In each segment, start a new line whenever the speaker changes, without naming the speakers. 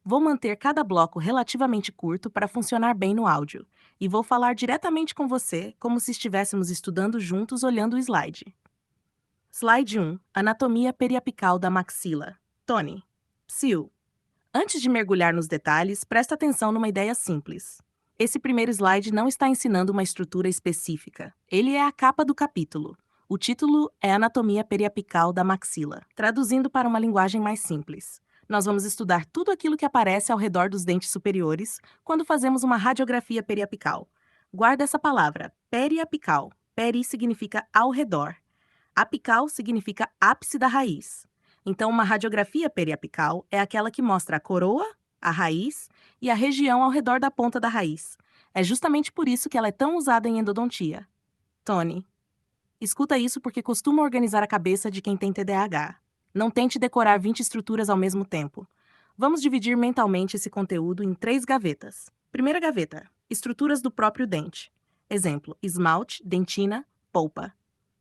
Vou manter cada bloco relativamente curto para funcionar bem no áudio, e vou falar diretamente com você, como se estivéssemos estudando juntos olhando o slide. Slide 1. Anatomia periapical da maxila. Tony. Psiu. Antes de mergulhar nos detalhes, presta atenção numa ideia simples. Esse primeiro slide não está ensinando uma estrutura específica. Ele é a capa do capítulo. O título é Anatomia periapical da maxila. Traduzindo para uma linguagem mais simples, nós vamos estudar tudo aquilo que aparece ao redor dos dentes superiores quando fazemos uma radiografia periapical. Guarda essa palavra, periapical. Peri significa ao redor. Apical significa ápice da raiz. Então, uma radiografia periapical é aquela que mostra a coroa, a raiz e a região ao redor da ponta da raiz. É justamente por isso que ela é tão usada em endodontia. Tony, escuta isso porque costuma organizar a cabeça de quem tem TDAH. Não tente decorar 20 estruturas ao mesmo tempo. Vamos dividir mentalmente esse conteúdo em 3 gavetas. Primeira gaveta: estruturas do próprio dente. Exemplo: esmalte, dentina, polpa.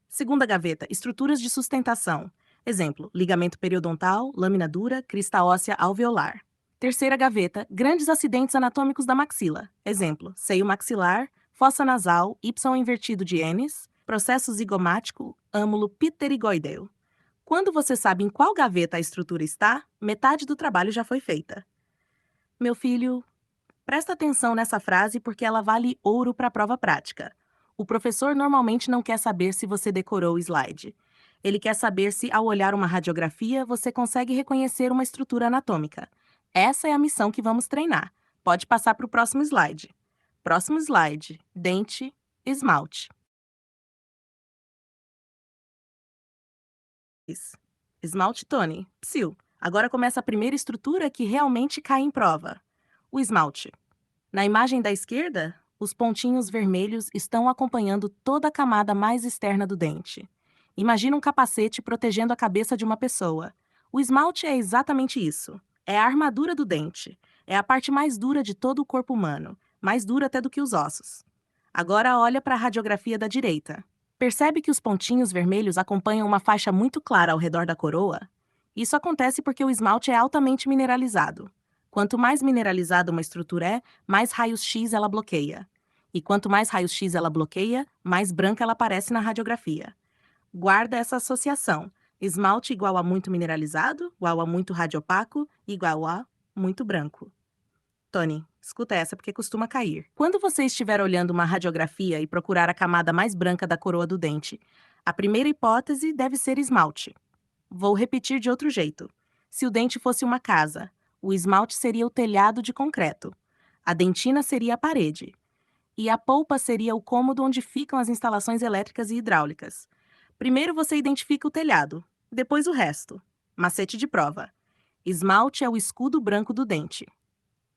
Segunda gaveta: estruturas de sustentação. Exemplo: ligamento periodontal, lâmina dura, crista óssea alveolar. Terceira gaveta: grandes acidentes anatômicos da maxila. Exemplo: seio maxilar, fossa nasal, Y invertido de Ennis, processo zigomático, âmulo pterigoideo. Quando você sabe em qual gaveta a estrutura está, metade do trabalho já foi feita. Meu filho, presta atenção nessa frase porque ela vale ouro para a prova prática. O professor normalmente não quer saber se você decorou o slide. Ele quer saber se, ao olhar uma radiografia, você consegue reconhecer uma estrutura anatômica. Essa é a missão que vamos treinar. Pode passar para o próximo slide. Próximo slide: dente, esmalte. Esmalte Tony. Psiu. Agora começa a primeira estrutura que realmente cai em prova: o esmalte. Na imagem da esquerda, os pontinhos vermelhos estão acompanhando toda a camada mais externa do dente. Imagina um capacete protegendo a cabeça de uma pessoa. O esmalte é exatamente isso. É a armadura do dente. É a parte mais dura de todo o corpo humano, mais dura até do que os ossos. Agora olha para a radiografia da direita. Percebe que os pontinhos vermelhos acompanham uma faixa muito clara ao redor da coroa? Isso acontece porque o esmalte é altamente mineralizado. Quanto mais mineralizada uma estrutura é, mais raios-X ela bloqueia. E quanto mais raios-X ela bloqueia, mais branca ela aparece na radiografia. Guarda essa associação. Esmalte igual a muito mineralizado, igual a muito radiopaco, igual a muito branco. Tony, escuta essa porque costuma cair. Quando você estiver olhando uma radiografia e procurar a camada mais branca da coroa do dente, a primeira hipótese deve ser esmalte. Vou repetir de outro jeito. Se o dente fosse uma casa, o esmalte seria o telhado de concreto, a dentina seria a parede, e a polpa seria o cômodo onde ficam as instalações elétricas e hidráulicas. Primeiro você identifica o telhado, depois o resto. Macete de prova: esmalte é o escudo branco do dente.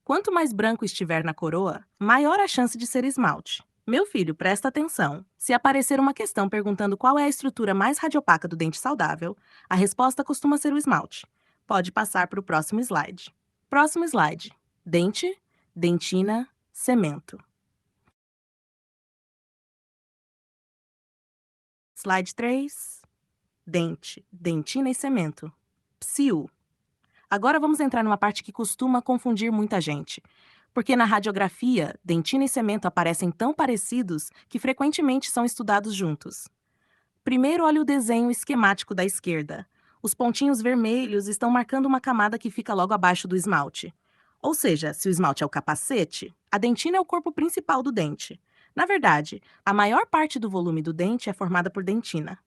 Quanto mais branco estiver na coroa, maior a chance de ser esmalte. Meu filho, presta atenção. Se aparecer uma questão perguntando qual é a estrutura mais radiopaca do dente saudável, a resposta costuma ser o esmalte. Pode passar para o próximo slide. Próximo slide: dente, dentina, cemento. Slide 3. Dente, dentina e cemento. Psiu. Agora vamos entrar numa parte que costuma confundir muita gente. Porque na radiografia, dentina e cemento aparecem tão parecidos que frequentemente são estudados juntos. Primeiro, olhe o desenho esquemático da esquerda. Os pontinhos vermelhos estão marcando uma camada que fica logo abaixo do esmalte. Ou seja, se o esmalte é o capacete, a dentina é o corpo principal do dente. Na verdade, a maior parte do volume do dente é formada por dentina.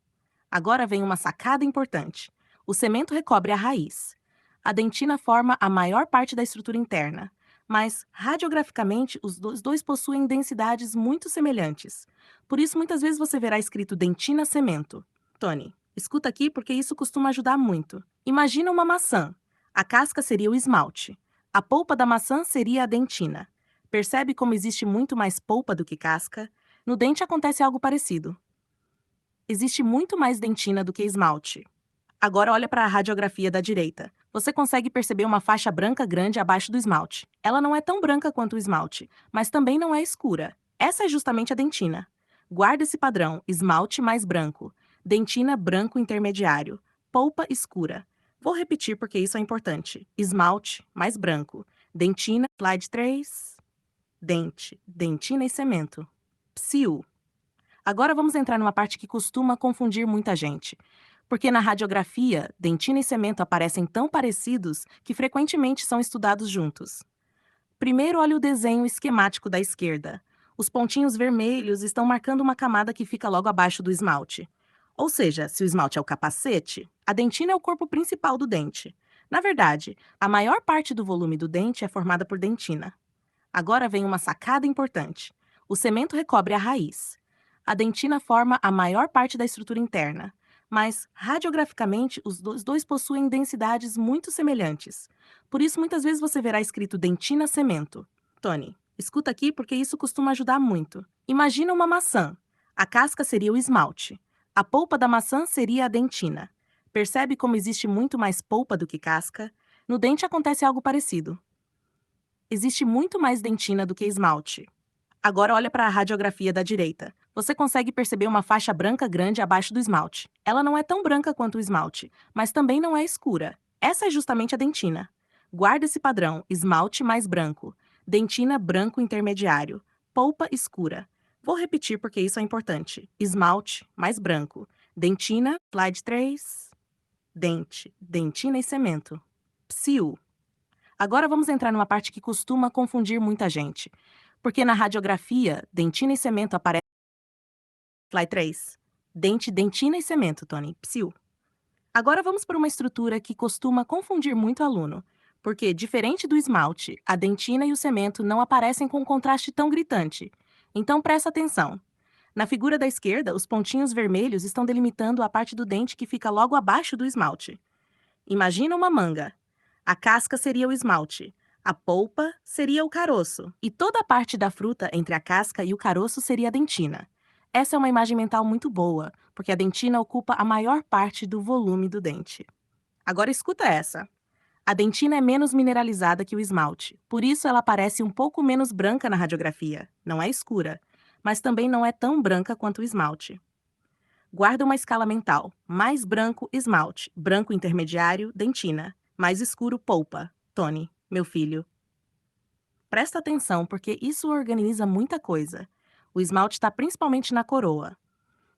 Agora vem uma sacada importante. O cemento recobre a raiz. A dentina forma a maior parte da estrutura interna, mas, radiograficamente, os dois possuem densidades muito semelhantes. Por isso, muitas vezes você verá escrito dentina-cemento. Tony, escuta aqui porque isso costuma ajudar muito. Imagina uma maçã. A casca seria o esmalte. A polpa da maçã seria a dentina. Percebe como existe muito mais polpa do que casca? No dente acontece algo parecido. Existe muito mais dentina do que esmalte. Agora olha para a radiografia da direita. Você consegue perceber uma faixa branca grande abaixo do esmalte. Ela não é tão branca quanto o esmalte, mas também não é escura. Essa é justamente a dentina. Guarda esse padrão: esmalte mais branco, dentina branco intermediário, polpa escura. Vou repetir porque isso é importante. Esmalte mais branco. Dentina, slide 3. Dente, dentina e cemento. Psil. Agora vamos entrar numa parte que costuma confundir muita gente. Porque na radiografia, dentina e cemento aparecem tão parecidos que frequentemente são estudados juntos. Primeiro, olhe o desenho esquemático da esquerda. Os pontinhos vermelhos estão marcando uma camada que fica logo abaixo do esmalte. Ou seja, se o esmalte é o capacete, a dentina é o corpo principal do dente. Na verdade, a maior parte do volume do dente é formada por dentina. Agora vem uma sacada importante. O cemento recobre a raiz. A dentina forma a maior parte da estrutura interna, mas radiograficamente os dois possuem densidades muito semelhantes. Por isso, muitas vezes você verá escrito dentina-cemento. Tony, escuta aqui porque isso costuma ajudar muito. Imagina uma maçã. A casca seria o esmalte. A polpa da maçã seria a dentina. Percebe como existe muito mais polpa do que casca? No dente acontece algo parecido. Existe muito mais dentina do que esmalte. Agora olha para a radiografia da direita. Você consegue perceber uma faixa branca grande abaixo do esmalte. Ela não é tão branca quanto o esmalte, mas também não é escura. Essa é justamente a dentina. Guarda esse padrão: esmalte mais branco, dentina branco intermediário, polpa escura. Vou repetir porque isso é importante. Esmalte mais branco, dentina, slide 3, dente, dentina e cemento. Psil. Agora vamos entrar numa parte que costuma confundir muita gente. Porque na radiografia, dentina e cemento aparecem. Slide 3. Dente, dentina e cemento, Tony. Psil. Agora vamos para uma estrutura que costuma confundir muito aluno. Porque, diferente do esmalte, a dentina e o cemento não aparecem com um contraste tão gritante. Então presta atenção. Na figura da esquerda, os pontinhos vermelhos estão delimitando a parte do dente que fica logo abaixo do esmalte. Imagina uma manga. A casca seria o esmalte. A polpa seria o caroço. E toda a parte da fruta entre a casca e o caroço seria a dentina. Essa é uma imagem mental muito boa, porque a dentina ocupa a maior parte do volume do dente. Agora escuta essa. A dentina é menos mineralizada que o esmalte, por isso ela parece um pouco menos branca na radiografia. Não é escura, mas também não é tão branca quanto o esmalte. Guarda uma escala mental. Mais branco, esmalte. Branco intermediário, dentina. Mais escuro, polpa. Tony, meu filho. Presta atenção, porque isso organiza muita coisa. O esmalte está principalmente na coroa.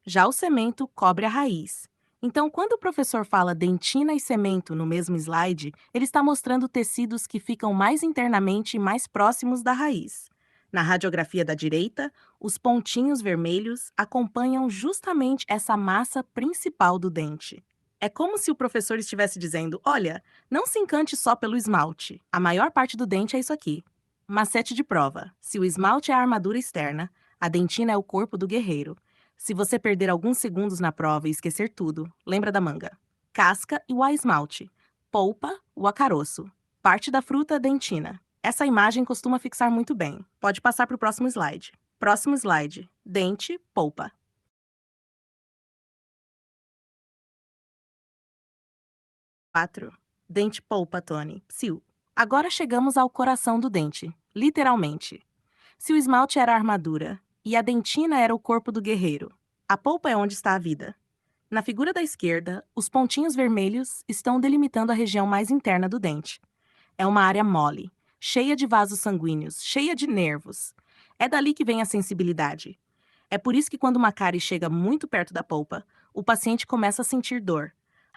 Já o cemento cobre a raiz. Então, quando o professor fala dentina e cemento no mesmo slide, ele está mostrando tecidos que ficam mais internamente e mais próximos da raiz. Na radiografia da direita, os pontinhos vermelhos acompanham justamente essa massa principal do dente. É como se o professor estivesse dizendo: olha, não se encante só pelo esmalte. A maior parte do dente é isso aqui. Macete de prova: se o esmalte é a armadura externa, a dentina é o corpo do guerreiro. Se você perder alguns segundos na prova e esquecer tudo, lembra da manga. Casca e o esmalte. Polpa, o acaroço. Parte da fruta, dentina. Essa imagem costuma fixar muito bem. Pode passar para o próximo slide. Próximo slide. Dente, polpa. 4. Dente, polpa, Tony. Psil. Agora chegamos ao coração do dente. Literalmente. Se o esmalte era a armadura e a dentina era o corpo do guerreiro, a polpa é onde está a vida. Na figura da esquerda, os pontinhos vermelhos estão delimitando a região mais interna do dente. É uma área mole, cheia de vasos sanguíneos, cheia de nervos. É dali que vem a sensibilidade. É por isso que quando uma cárie chega muito perto da polpa, o paciente começa a sentir dor.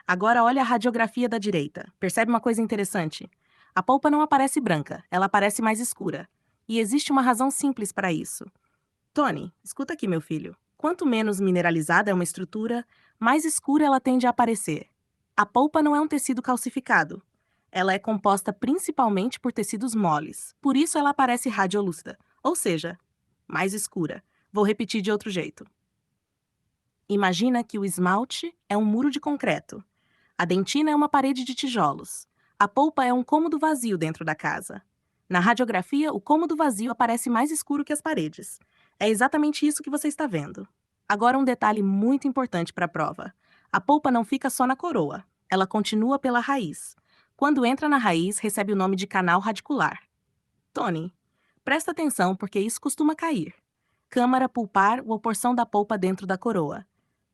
Agora olha a radiografia da direita. Percebe uma coisa interessante? A polpa não aparece branca, ela aparece mais escura. E existe uma razão simples para isso. Tony, escuta aqui, meu filho. Quanto menos mineralizada é uma estrutura, mais escura ela tende a aparecer. A polpa não é um tecido calcificado. Ela é composta principalmente por tecidos moles. Por isso ela aparece radiolúcida, ou seja, mais escura. Vou repetir de outro jeito. Imagina que o esmalte é um muro de concreto. A dentina é uma parede de tijolos. A polpa é um cômodo vazio dentro da casa. Na radiografia, o cômodo vazio aparece mais escuro que as paredes. É exatamente isso que você está vendo. Agora um detalhe muito importante para a prova. A polpa não fica só na coroa. Ela continua pela raiz. Quando entra na raiz, recebe o nome de canal radicular. Tony, presta atenção porque isso costuma cair. Câmara pulpar ou porção da polpa dentro da coroa.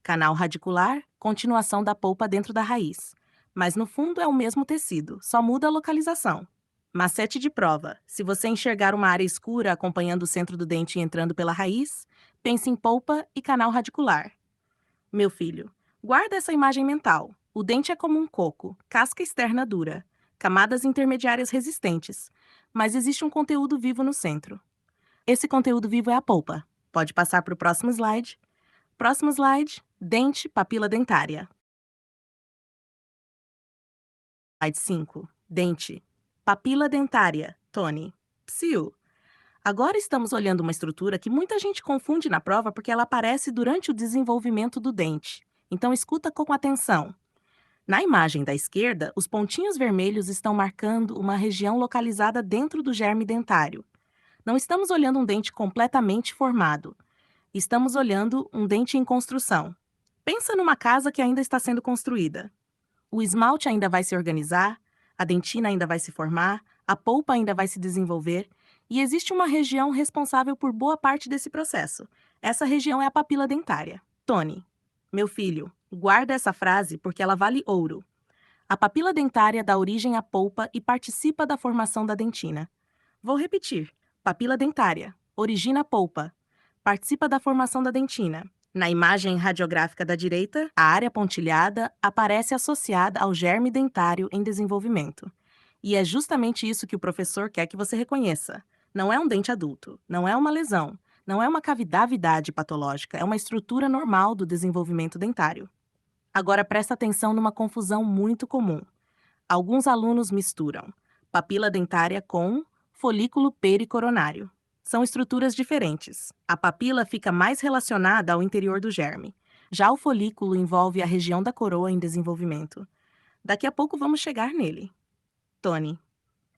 Canal radicular, continuação da polpa dentro da raiz. mas no fundo é o mesmo tecido, só muda a localização. Macete de prova: se você enxergar uma área escura acompanhando o centro do dente e entrando pela raiz, pense em polpa e canal radicular. Meu filho, guarda essa imagem mental. O dente é como um coco, casca externa dura, camadas intermediárias resistentes, mas existe um conteúdo vivo no centro. Esse conteúdo vivo é a polpa. Pode passar para o próximo slide. Próximo slide: dente, papila dentária. Slide 5. Dente. Papila dentária. Tony. Psiu. Agora estamos olhando uma estrutura que muita gente confunde na prova porque ela aparece durante o desenvolvimento do dente. Então escuta com atenção. Na imagem da esquerda, os pontinhos vermelhos estão marcando uma região localizada dentro do germe dentário. Não estamos olhando um dente completamente formado. Estamos olhando um dente em construção. Pensa numa casa que ainda está sendo construída. O esmalte ainda vai se organizar, a dentina ainda vai se formar, a polpa ainda vai se desenvolver, e existe uma região responsável por boa parte desse processo. Essa região é a papila dentária. Tony, meu filho, guarda essa frase porque ela vale ouro. A papila dentária dá origem à polpa e participa da formação da dentina. Vou repetir. Papila dentária origina a polpa, participa da formação da dentina. Na imagem radiográfica da direita, a área pontilhada aparece associada ao germe dentário em desenvolvimento. E é justamente isso que o professor quer que você reconheça. Não é um dente adulto, não é uma lesão, não é uma cavidade patológica, é uma estrutura normal do desenvolvimento dentário. Agora presta atenção numa confusão muito comum. Alguns alunos misturam papila dentária com folículo pericoronário. São estruturas diferentes. A papila fica mais relacionada ao interior do germe. Já o folículo envolve a região da coroa em desenvolvimento. Daqui a pouco vamos chegar nele. Tony,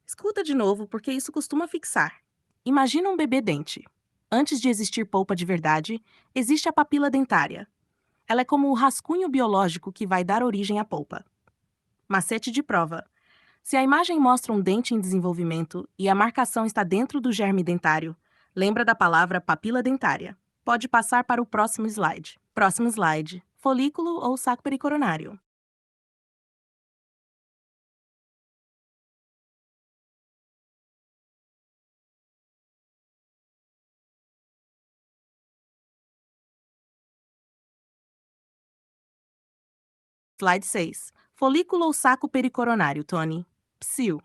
escuta de novo porque isso costuma fixar. Imagina um bebê dente. Antes de existir polpa de verdade, existe a papila dentária. Ela é como o rascunho biológico que vai dar origem à polpa. Macete de prova: se a imagem mostra um dente em desenvolvimento e a marcação está dentro do germe dentário, lembra da palavra papila dentária. Pode passar para o próximo slide. Próximo slide: folículo ou saco pericoronário. Slide 6: folículo ou saco pericoronário, Tony. Psiu.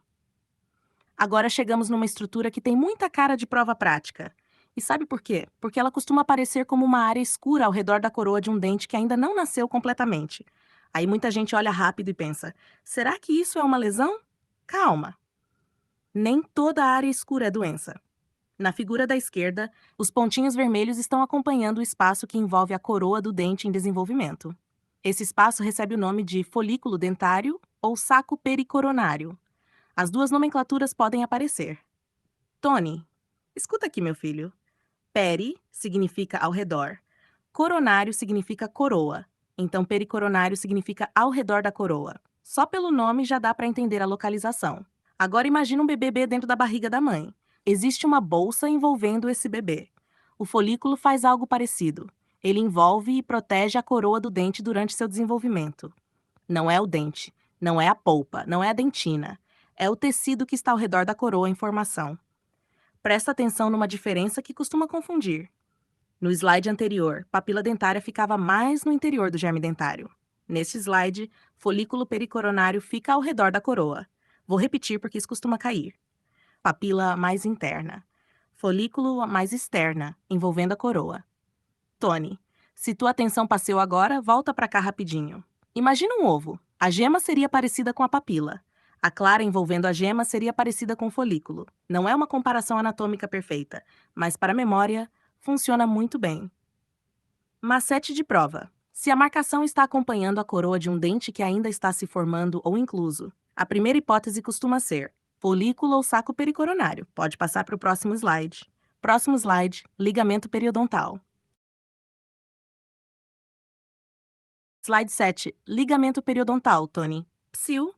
Agora chegamos numa estrutura que tem muita cara de prova prática. E sabe por quê? Porque ela costuma aparecer como uma área escura ao redor da coroa de um dente que ainda não nasceu completamente. Aí muita gente olha rápido e pensa: será que isso é uma lesão? Calma! Nem toda a área escura é doença. Na figura da esquerda, os pontinhos vermelhos estão acompanhando o espaço que envolve a coroa do dente em desenvolvimento. Esse espaço recebe o nome de folículo dentário ou saco pericoronário. As duas nomenclaturas podem aparecer. Tony, escuta aqui, meu filho. Peri significa ao redor. Coronário significa coroa. Então, pericoronário significa ao redor da coroa. Só pelo nome já dá para entender a localização. Agora imagina um bebê dentro da barriga da mãe. Existe uma bolsa envolvendo esse bebê. O folículo faz algo parecido. Ele envolve e protege a coroa do dente durante seu desenvolvimento. Não é o dente, não é a polpa, não é a dentina. É o tecido que está ao redor da coroa em formação. Presta atenção numa diferença que costuma confundir. No slide anterior, papila dentária ficava mais no interior do germe dentário. Neste slide, folículo pericoronário fica ao redor da coroa. Vou repetir porque isso costuma cair. Papila mais interna. Folículo mais externa, envolvendo a coroa. Tony, se tua atenção passeou agora, volta para cá rapidinho. Imagina um ovo. A gema seria parecida com a papila. A clara envolvendo a gema seria parecida com o folículo. Não é uma comparação anatômica perfeita, mas para a memória, funciona muito bem. Macete de prova: se a marcação está acompanhando a coroa de um dente que ainda está se formando ou incluso, a primeira hipótese costuma ser folículo ou saco pericoronário. Pode passar para o próximo slide. Próximo slide: ligamento periodontal. Slide 7: ligamento periodontal, Tony. Psiu.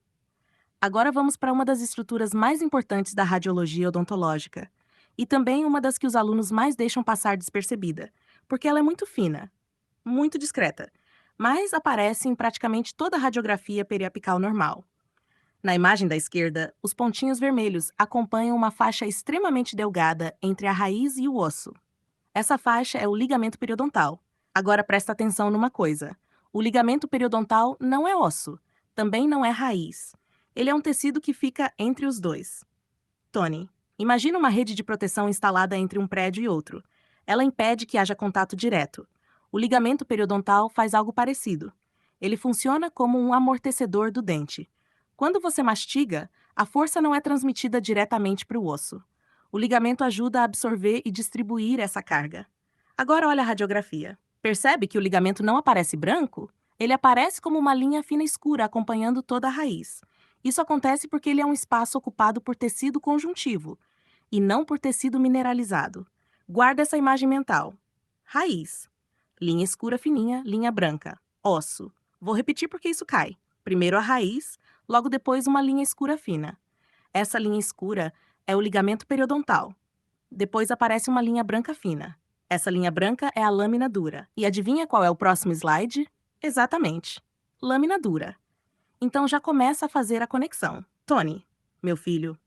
Agora vamos para uma das estruturas mais importantes da radiologia odontológica. E também uma das que os alunos mais deixam passar despercebida, porque ela é muito fina, muito discreta, mas aparece em praticamente toda a radiografia periapical normal. Na imagem da esquerda, os pontinhos vermelhos acompanham uma faixa extremamente delgada entre a raiz e o osso. Essa faixa é o ligamento periodontal. Agora presta atenção numa coisa: o ligamento periodontal não é osso, também não é raiz. Ele é um tecido que fica entre os dois. Tony, imagina uma rede de proteção instalada entre um prédio e outro. Ela impede que haja contato direto. O ligamento periodontal faz algo parecido. Ele funciona como um amortecedor do dente. Quando você mastiga, a força não é transmitida diretamente para o osso. O ligamento ajuda a absorver e distribuir essa carga. Agora olha a radiografia. Percebe que o ligamento não aparece branco? Ele aparece como uma linha fina escura acompanhando toda a raiz. Isso acontece porque ele é um espaço ocupado por tecido conjuntivo e não por tecido mineralizado. Guarda essa imagem mental. Raiz. Linha escura fininha, linha branca. Osso. Vou repetir porque isso cai. Primeiro a raiz, logo depois uma linha escura fina. Essa linha escura é o ligamento periodontal. Depois aparece uma linha branca fina. Essa linha branca é a lâmina dura. E adivinha qual é o próximo slide? Exatamente. Lâmina dura. Então já começa a fazer a conexão. Tony, meu filho,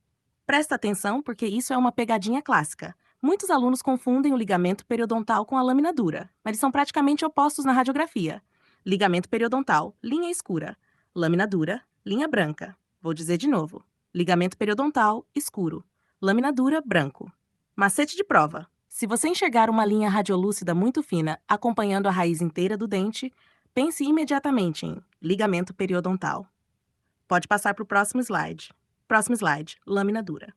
presta atenção porque isso é uma pegadinha clássica. Muitos alunos confundem o ligamento periodontal com a lâmina dura, mas eles são praticamente opostos na radiografia. Ligamento periodontal, linha escura. Lâmina dura, linha branca. Vou dizer de novo. Ligamento periodontal, escuro. Lâmina dura, branco. Macete de prova. Se você enxergar uma linha radiolúcida muito fina acompanhando a raiz inteira do dente, pense imediatamente em ligamento periodontal. Pode passar para o próximo slide. Próximo slide, lâmina dura.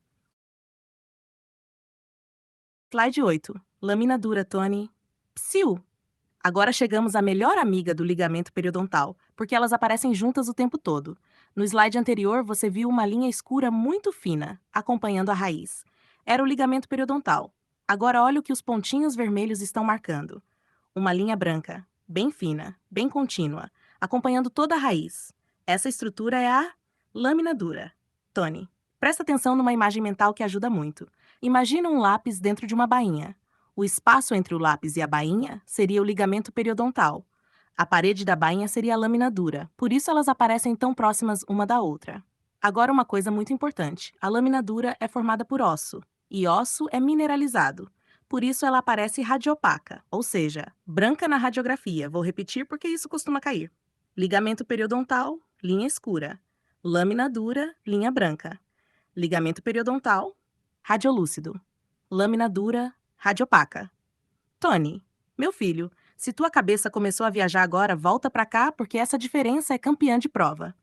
Slide 8. Lâmina dura, Tony. Psiu! Agora chegamos à melhor amiga do ligamento periodontal, porque elas aparecem juntas o tempo todo. No slide anterior, você viu uma linha escura muito fina, acompanhando a raiz. Era o ligamento periodontal. Agora olha o que os pontinhos vermelhos estão marcando. Uma linha branca, bem fina, bem contínua, acompanhando toda a raiz. Essa estrutura é a lâmina dura. Tony, presta atenção numa imagem mental que ajuda muito. Imagina um lápis dentro de uma bainha. O espaço entre o lápis e a bainha seria o ligamento periodontal. A parede da bainha seria a lâmina dura, por isso elas aparecem tão próximas uma da outra. Agora uma coisa muito importante. A lâmina dura é formada por osso, e osso é mineralizado. Por isso ela aparece radiopaca, ou seja, branca na radiografia. Vou repetir porque isso costuma cair. Ligamento periodontal, linha escura. Lâmina dura, linha branca. Ligamento periodontal, radiolúcido. Lâmina dura, radiopaca. Tony, meu filho, se tua cabeça começou a viajar agora, volta pra cá porque essa diferença é campeã de prova.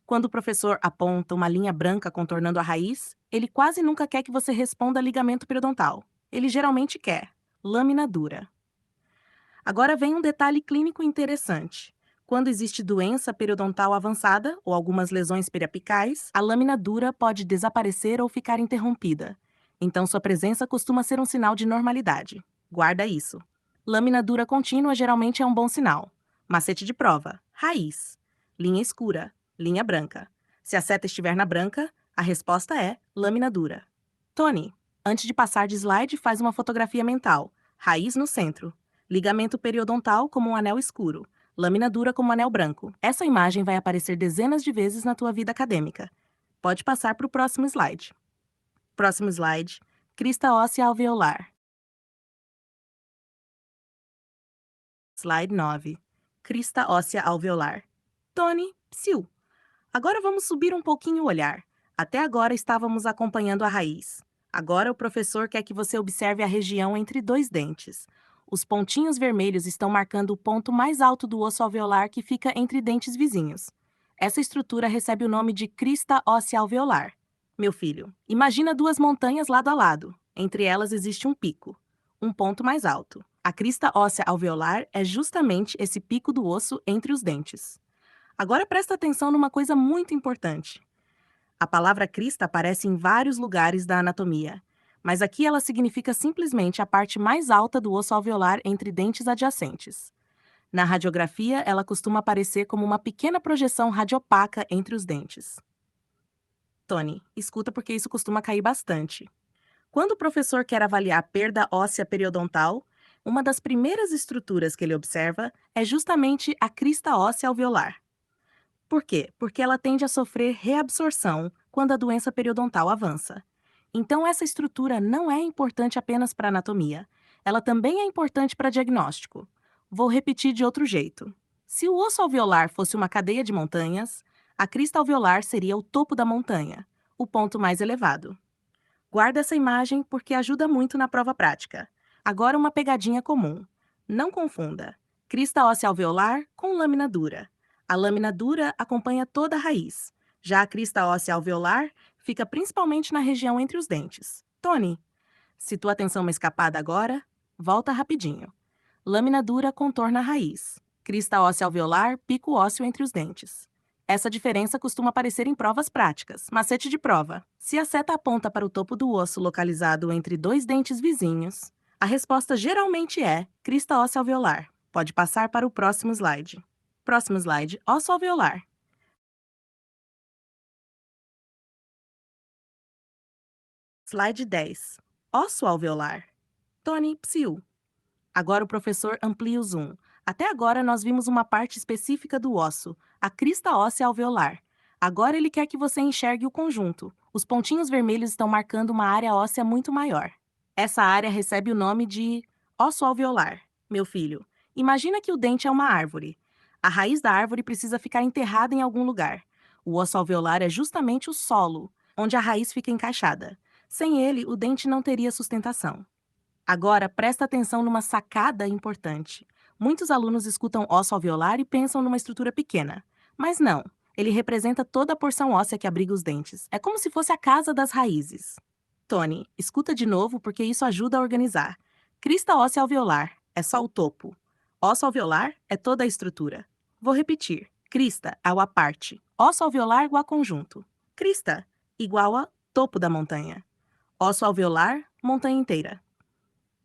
Quando o professor aponta uma linha branca contornando a raiz, ele quase nunca quer que você responda ligamento periodontal. Ele geralmente quer lâmina dura. Agora vem um detalhe clínico interessante. Quando existe doença periodontal avançada ou algumas lesões periapicais, a lâmina dura pode desaparecer ou ficar interrompida. Então sua presença costuma ser um sinal de normalidade. Guarda isso. Lâmina dura contínua geralmente é um bom sinal. Macete de prova. Raiz. Linha escura. Linha branca. Se a seta estiver na branca, a resposta é lâmina dura. Tony, antes de passar de slide, faz uma fotografia mental. Raiz no centro. Ligamento periodontal como um anel escuro. Lâmina dura como um anel branco. Essa imagem vai aparecer dezenas de vezes na tua vida acadêmica. Pode passar para o próximo slide. Próximo slide. Crista óssea alveolar. Slide 9. Crista óssea alveolar. Tony, psiu. Agora vamos subir um pouquinho o olhar. Até agora estávamos acompanhando a raiz. Agora o professor quer que você observe a região entre dois dentes. Os pontinhos vermelhos estão marcando o ponto mais alto do osso alveolar que fica entre dentes vizinhos. Essa estrutura recebe o nome de crista óssea alveolar. Meu filho, imagina duas montanhas lado a lado. Entre elas existe um pico, um ponto mais alto. A crista óssea alveolar é justamente esse pico do osso entre os dentes. Agora presta atenção numa coisa muito importante. A palavra crista aparece em vários lugares da anatomia, mas aqui ela significa simplesmente a parte mais alta do osso alveolar entre dentes adjacentes. Na radiografia, ela costuma aparecer como uma pequena projeção radiopaca entre os dentes. Tony, escuta porque isso costuma cair bastante. Quando o professor quer avaliar perda óssea periodontal, Uma das primeiras estruturas que ele observa é justamente a crista óssea alveolar. Por quê? Porque ela tende a sofrer reabsorção quando a doença periodontal avança. Então, essa estrutura não é importante apenas para anatomia, ela também é importante para diagnóstico. Vou repetir de outro jeito. Se o osso alveolar fosse uma cadeia de montanhas, a crista alveolar seria o topo da montanha, o ponto mais elevado. Guarda essa imagem porque ajuda muito na prova prática. Agora uma pegadinha comum. Não confunda. Crista óssea alveolar com lâmina dura. A lâmina dura acompanha toda a raiz. Já a crista óssea alveolar fica principalmente na região entre os dentes. Tony, se tua atenção uma escapada agora, volta rapidinho. Lâmina dura contorna a raiz. Crista óssea alveolar, pico ósseo entre os dentes. Essa diferença costuma aparecer em provas práticas. Macete de prova. Se a seta aponta para o topo do osso localizado entre dois dentes vizinhos, a resposta geralmente é crista óssea alveolar. Pode passar para o próximo slide. Próximo slide, osso alveolar. Slide 10. Osso alveolar. Tony, psiu. Agora o professor amplia o zoom. Até agora nós vimos uma parte específica do osso, a crista óssea alveolar. Agora ele quer que você enxergue o conjunto. Os pontinhos vermelhos estão marcando uma área óssea muito maior. Essa área recebe o nome de osso alveolar. Meu filho, imagina que o dente é uma árvore. A raiz da árvore precisa ficar enterrada em algum lugar. O osso alveolar é justamente o solo, onde a raiz fica encaixada. Sem ele, o dente não teria sustentação. Agora, presta atenção numa sacada importante. Muitos alunos escutam osso alveolar e pensam numa estrutura pequena. Mas não, ele representa toda a porção óssea que abriga os dentes. É como se fosse a casa das raízes. Tony, escuta de novo porque isso ajuda a organizar. Crista óssea alveolar é só o topo. Osso alveolar é toda a estrutura. Vou repetir. Crista é a parte. Osso alveolar igual a conjunto. Crista igual a topo da montanha. Osso alveolar, montanha inteira.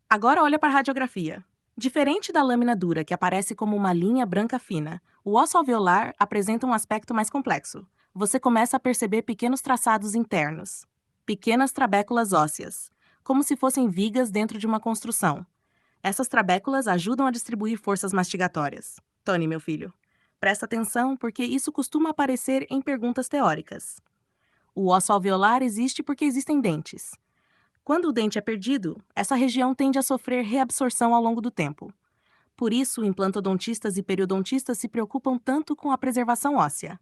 Agora olha para a radiografia. Diferente da lâmina dura, que aparece como uma linha branca fina, o osso alveolar apresenta um aspecto mais complexo. Você começa a perceber pequenos traçados internos, pequenas trabéculas ósseas, como se fossem vigas dentro de uma construção. Essas trabéculas ajudam a distribuir forças mastigatórias. Tony, meu filho, presta atenção porque isso costuma aparecer em perguntas teóricas. O osso alveolar existe porque existem dentes. Quando o dente é perdido, essa região tende a sofrer reabsorção ao longo do tempo. Por isso, implantodontistas e periodontistas se preocupam tanto com a preservação óssea.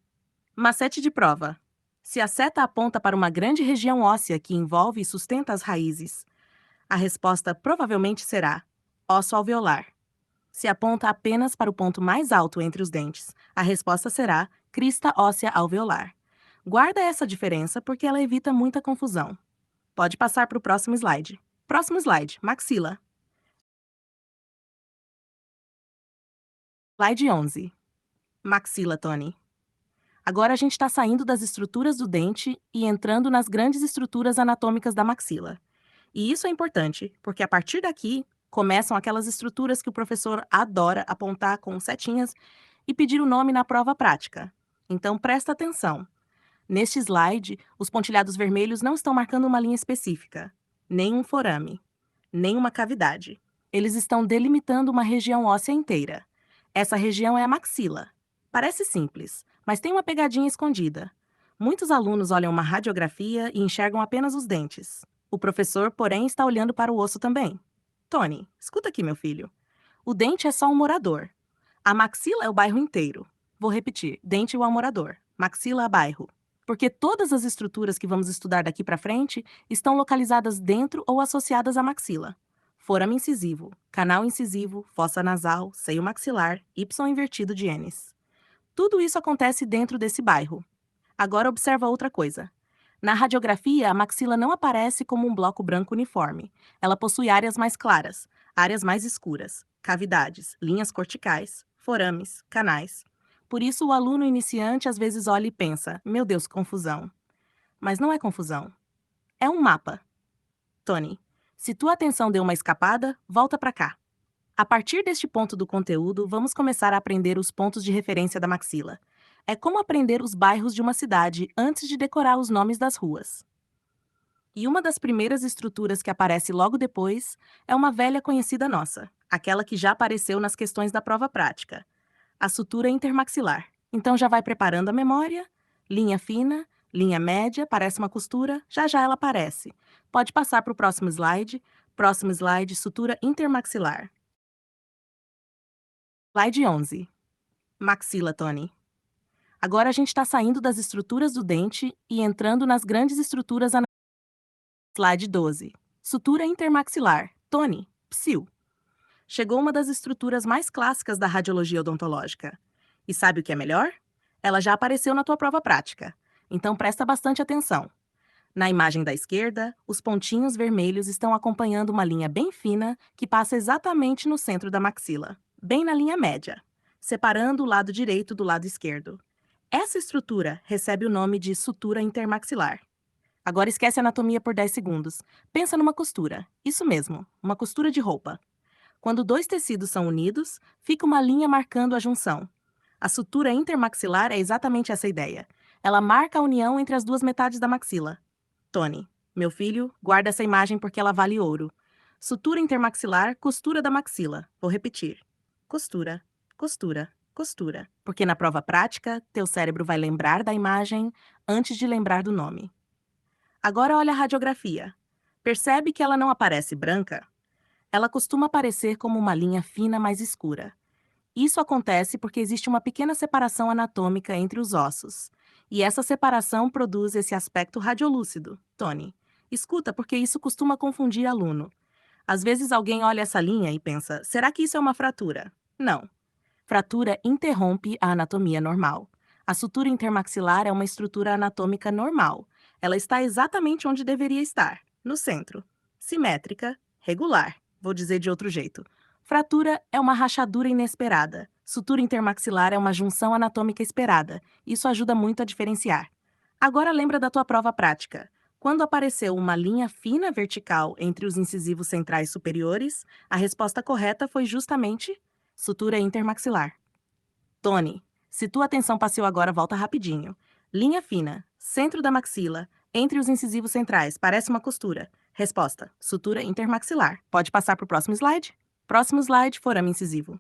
Macete de prova. Se a seta aponta para uma grande região óssea que envolve e sustenta as raízes, a resposta provavelmente será osso alveolar. Se aponta apenas para o ponto mais alto entre os dentes, a resposta será crista óssea alveolar. Guarda essa diferença porque ela evita muita confusão. Pode passar para o próximo slide. Próximo slide, maxila. Slide 11. Maxila, Tony. Agora a gente está saindo das estruturas do dente e entrando nas grandes estruturas anatômicas da maxila. E isso é importante, porque a partir daqui começam aquelas estruturas que o professor adora apontar com setinhas e pedir o nome na prova prática. Então presta atenção. Neste slide, os pontilhados vermelhos não estão marcando uma linha específica, nem um forame, nem uma cavidade. Eles estão delimitando uma região óssea inteira. Essa região é a maxila. Parece simples, mas tem uma pegadinha escondida. Muitos alunos olham uma radiografia e enxergam apenas os dentes. O professor, porém, está olhando para o osso também. Tony, escuta aqui, meu filho. O dente é só um morador. A maxila é o bairro inteiro. Vou repetir: dente é o morador, maxila é bairro. Porque todas as estruturas que vamos estudar daqui para frente estão localizadas dentro ou associadas à maxila. Forame incisivo, canal incisivo, fossa nasal, seio maxilar, Y invertido de Ennis. Tudo isso acontece dentro desse bairro. Agora observa outra coisa. Na radiografia, a maxila não aparece como um bloco branco uniforme. Ela possui áreas mais claras, áreas mais escuras, cavidades, linhas corticais, forames, canais. Por isso, o aluno iniciante às vezes olha e pensa: meu Deus, confusão. Mas não é confusão. É um mapa. Tony, se tua atenção deu uma escapada, volta para cá. A partir deste ponto do conteúdo, vamos começar a aprender os pontos de referência da maxila. É como aprender os bairros de uma cidade antes de decorar os nomes das ruas. E uma das primeiras estruturas que aparece logo depois é uma velha conhecida nossa, aquela que já apareceu nas questões da prova prática. A sutura intermaxilar. Então já vai preparando a memória. Linha fina, linha média, parece uma costura, já já ela aparece. Pode passar para o próximo slide. Próximo slide, sutura intermaxilar. Slide 11. Maxila, Tony. Agora a gente está saindo das estruturas do dente e entrando nas grandes estruturas. Slide 12. Sutura intermaxilar. Tony, psil. Chegou uma das estruturas mais clássicas da radiologia odontológica. E sabe o que é melhor? Ela já apareceu na tua prova prática. Então presta bastante atenção. Na imagem da esquerda, os pontinhos vermelhos estão acompanhando uma linha bem fina que passa exatamente no centro da maxila, bem na linha média, separando o lado direito do lado esquerdo. Essa estrutura recebe o nome de sutura intermaxilar. Agora esquece a anatomia por 10 segundos. Pensa numa costura. Isso mesmo, uma costura de roupa. Quando dois tecidos são unidos, fica uma linha marcando a junção. A sutura intermaxilar é exatamente essa ideia. Ela marca a união entre as duas metades da maxila. Tony, meu filho, guarda essa imagem porque ela vale ouro. Sutura intermaxilar, costura da maxila. Vou repetir. Costura, costura, costura. Porque na prova prática, teu cérebro vai lembrar da imagem antes de lembrar do nome. Agora olha a radiografia. Percebe que ela não aparece branca? Ela costuma aparecer como uma linha fina mais escura. Isso acontece porque existe uma pequena separação anatômica entre os ossos. E essa separação produz esse aspecto radiolúcido. Tony, escuta porque isso costuma confundir aluno. Às vezes alguém olha essa linha e pensa, será que isso é uma fratura? Não. Fratura interrompe a anatomia normal. A sutura intermaxilar é uma estrutura anatômica normal. Ela está exatamente onde deveria estar, no centro. Simétrica, regular. Vou dizer de outro jeito. Fratura é uma rachadura inesperada. Sutura intermaxilar é uma junção anatômica esperada. Isso ajuda muito a diferenciar. Agora lembra da tua prova prática. Quando apareceu uma linha fina vertical entre os incisivos centrais superiores, a resposta correta foi justamente sutura intermaxilar. Tony, se tua atenção passou agora, volta rapidinho. Linha fina, centro da maxila, entre os incisivos centrais, parece uma costura. Resposta: sutura intermaxilar. Pode passar para o próximo slide? Próximo slide, forame incisivo.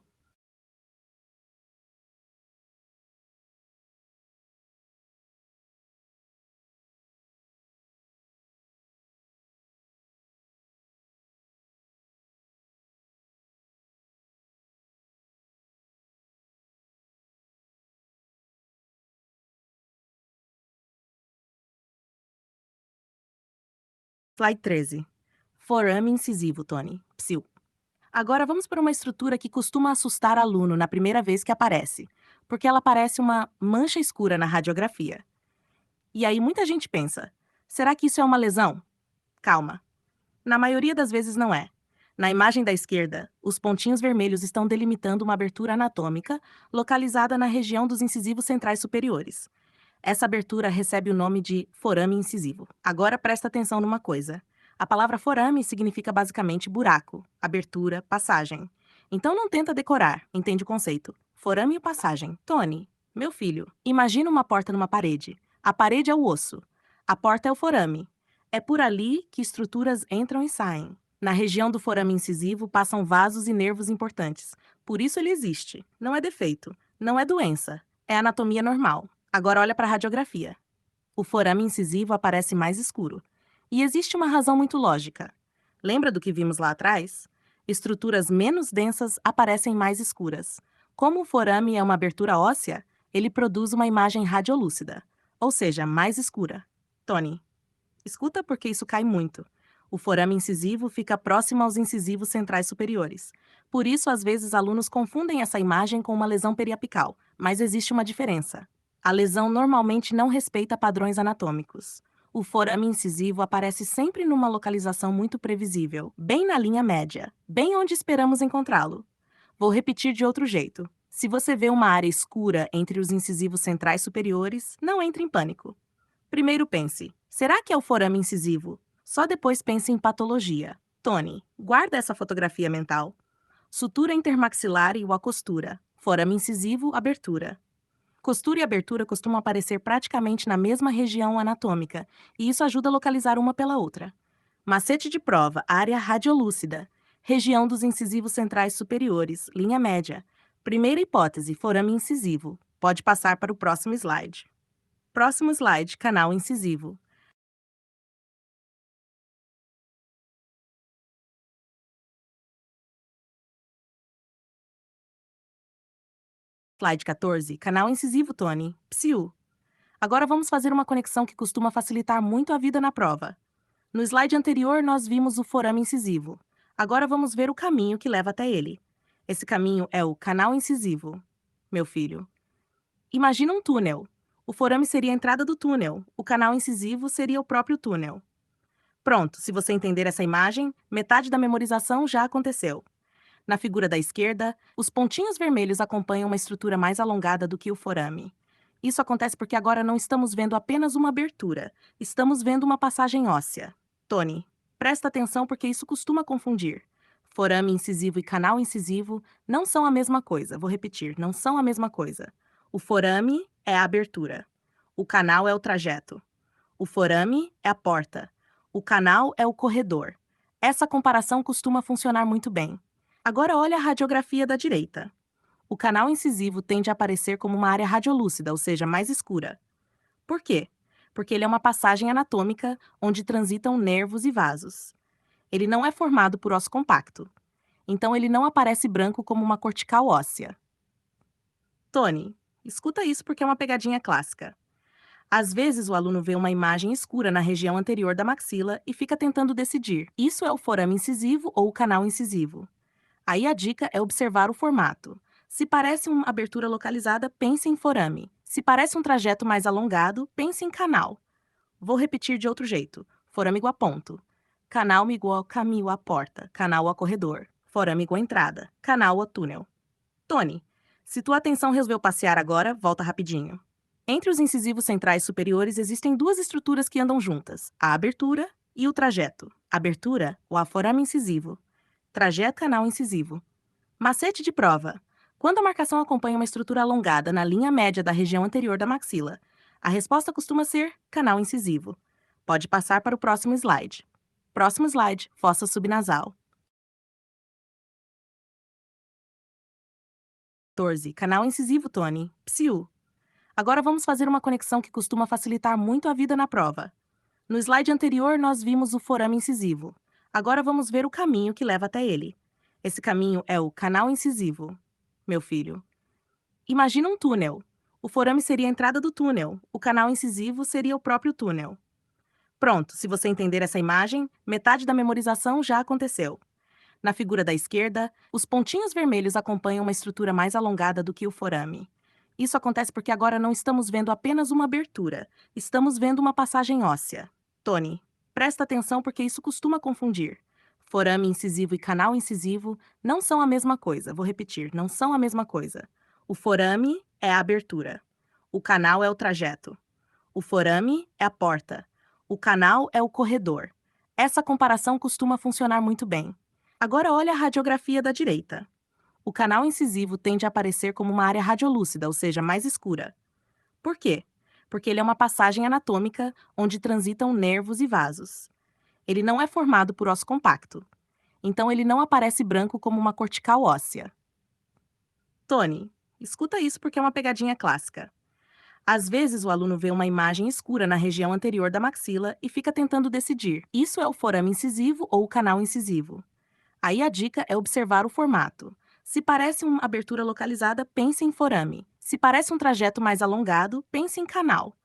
Slide 13. Forame incisivo, Tony. Psil. Agora vamos para uma estrutura que costuma assustar aluno na primeira vez que aparece, porque ela parece uma mancha escura na radiografia. E aí muita gente pensa, será que isso é uma lesão? Calma. Na maioria das vezes não é. Na imagem da esquerda, os pontinhos vermelhos estão delimitando uma abertura anatômica localizada na região dos incisivos centrais superiores. Essa abertura recebe o nome de forame incisivo. Agora presta atenção numa coisa. A palavra forame significa basicamente buraco, abertura, passagem. Então não tenta decorar, entende o conceito. Forame e passagem. Tony, meu filho, imagina uma porta numa parede. A parede é o osso. A porta é o forame. É por ali que estruturas entram e saem. Na região do forame incisivo passam vasos e nervos importantes. Por isso ele existe. Não é defeito. Não é doença. É anatomia normal. Agora olha para a radiografia. O forame incisivo aparece mais escuro. E existe uma razão muito lógica. Lembra do que vimos lá atrás? Estruturas menos densas aparecem mais escuras. Como o forame é uma abertura óssea, ele produz uma imagem radiolúcida, ou seja, mais escura. Tony, escuta porque isso cai muito. O forame incisivo fica próximo aos incisivos centrais superiores. Por isso, às vezes, alunos confundem essa imagem com uma lesão periapical, mas existe uma diferença. A lesão normalmente não respeita padrões anatômicos. O forame incisivo aparece sempre numa localização muito previsível, bem na linha média, bem onde esperamos encontrá-lo. Vou repetir de outro jeito. Se você vê uma área escura entre os incisivos centrais superiores, não entre em pânico. Primeiro pense, será que é o forame incisivo? Só depois pense em patologia. Tony, guarda essa fotografia mental. Sutura intermaxilar e a costura. Forame incisivo, abertura. Costura e abertura costumam aparecer praticamente na mesma região anatômica, e isso ajuda a localizar uma pela outra. Macete de prova, área radiolúcida. Região dos incisivos centrais superiores, linha média. Primeira hipótese, forame incisivo. Pode passar para o próximo slide. Próximo slide, canal incisivo. Slide 14, canal incisivo, Tony. Psiu. Agora vamos fazer uma conexão que costuma facilitar muito a vida na prova. No slide anterior, nós vimos o forame incisivo. Agora vamos ver o caminho que leva até ele. Esse caminho é o canal incisivo. Meu filho. Imagina um túnel. O forame seria a entrada do túnel. O canal incisivo seria o próprio túnel. Pronto, se você entender essa imagem, metade da memorização já aconteceu. Na figura da esquerda, os pontinhos vermelhos acompanham uma estrutura mais alongada do que o forame. Isso acontece porque agora não estamos vendo apenas uma abertura, estamos vendo uma passagem óssea. Tony, presta atenção porque isso costuma confundir. Forame incisivo e canal incisivo não são a mesma coisa. Vou repetir, não são a mesma coisa. O forame é a abertura. O canal é o trajeto. O forame é a porta. O canal é o corredor. Essa comparação costuma funcionar muito bem. Agora olha a radiografia da direita. O canal incisivo tende a aparecer como uma área radiolúcida, ou seja, mais escura. Por quê? Porque ele é uma passagem anatômica onde transitam nervos e vasos. Ele não é formado por osso compacto. Então ele não aparece branco como uma cortical óssea. Tony, escuta isso porque é uma pegadinha clássica. Às vezes o aluno vê uma imagem escura na região anterior da maxila e fica tentando decidir: isso é o forame incisivo ou o canal incisivo? Aí a dica é observar o formato. Se parece uma abertura localizada, pense em forame. Se parece um trajeto mais alongado, pense em canal. Vou repetir de outro jeito. Forame igual a ponto. Canal igual a caminho à porta. Canal a corredor. Forame igual a entrada. Canal a túnel. Tony, se tua atenção resolveu passear agora, volta rapidinho. Entre os incisivos centrais superiores existem duas estruturas que andam juntas: a abertura e o trajeto. Abertura, o aforame incisivo. Trajeto canal incisivo. Macete de prova. Quando a marcação acompanha uma estrutura alongada na linha média da região anterior da maxila, a resposta costuma ser canal incisivo. Pode passar para o próximo slide. Próximo slide, fossa subnasal. 14. Canal incisivo, Tony. Psiu. Agora vamos fazer uma conexão que costuma facilitar muito a vida na prova. No slide anterior, nós vimos o forame incisivo. Agora vamos ver o caminho que leva até ele. Esse caminho é o canal incisivo. Meu filho. Imagina um túnel. O forame seria a entrada do túnel. O canal incisivo seria o próprio túnel. Pronto, se você entender essa imagem, metade da memorização já aconteceu. Na figura da esquerda, os pontinhos vermelhos acompanham uma estrutura mais alongada do que o forame. Isso acontece porque agora não estamos vendo apenas uma abertura, estamos vendo uma passagem óssea. Tony, presta atenção porque isso costuma confundir. Forame incisivo e canal incisivo não são a mesma coisa. Vou repetir, não são a mesma coisa. O forame é a abertura. O canal é o trajeto. O forame é a porta. O canal é o corredor. Essa comparação costuma funcionar muito bem. Agora olha a radiografia da direita. O canal incisivo tende a aparecer como uma área radiolúcida, ou seja, mais escura. Por quê? Porque ele é uma passagem anatômica onde transitam nervos e vasos. Ele não é formado por osso compacto. Então ele não aparece branco como uma cortical óssea. Tony, escuta isso porque é uma pegadinha clássica. Às vezes o aluno vê uma imagem escura na região anterior da maxila e fica tentando decidir: isso é o forame incisivo ou o canal incisivo? Aí a dica é observar o formato. Se parece uma abertura localizada, pense em forame. Se parece um trajeto mais alongado, pense em canal.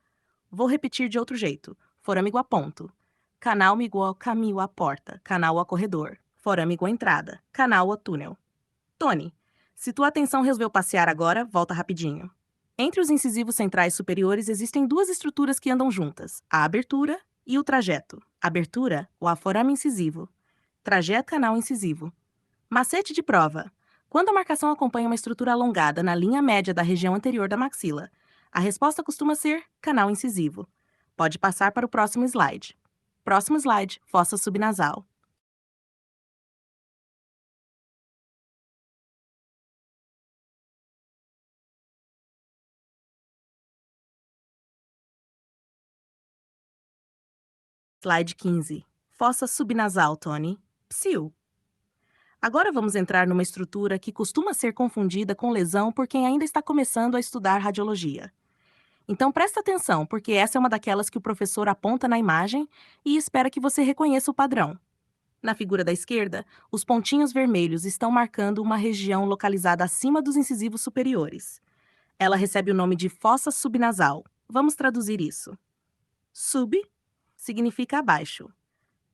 Vou repetir de outro jeito. Forame igual a ponto. Canal igual a caminho à porta. Canal a corredor. Forame igual a entrada. Canal a túnel. Tony, se tua atenção resolveu passear agora, volta rapidinho. Entre os incisivos centrais superiores existem duas estruturas que andam juntas: a abertura e o trajeto. Abertura, o aforame incisivo. Trajeto canal incisivo. Macete de prova. Quando a marcação acompanha uma estrutura alongada na linha média da região anterior da maxila, a resposta costuma ser canal incisivo. Pode passar para o próximo slide. Próximo slide, fossa subnasal. Slide 15. Fossa subnasal, Tony. Psiu. Agora vamos entrar numa estrutura que costuma ser confundida com lesão por quem ainda está começando a estudar radiologia. Então presta atenção, porque essa é uma daquelas que o professor aponta na imagem e espera que você reconheça o padrão. Na figura da esquerda, os pontinhos vermelhos estão marcando uma região localizada acima dos incisivos superiores. Ela recebe o nome de fossa subnasal. Vamos traduzir isso. Sub significa abaixo.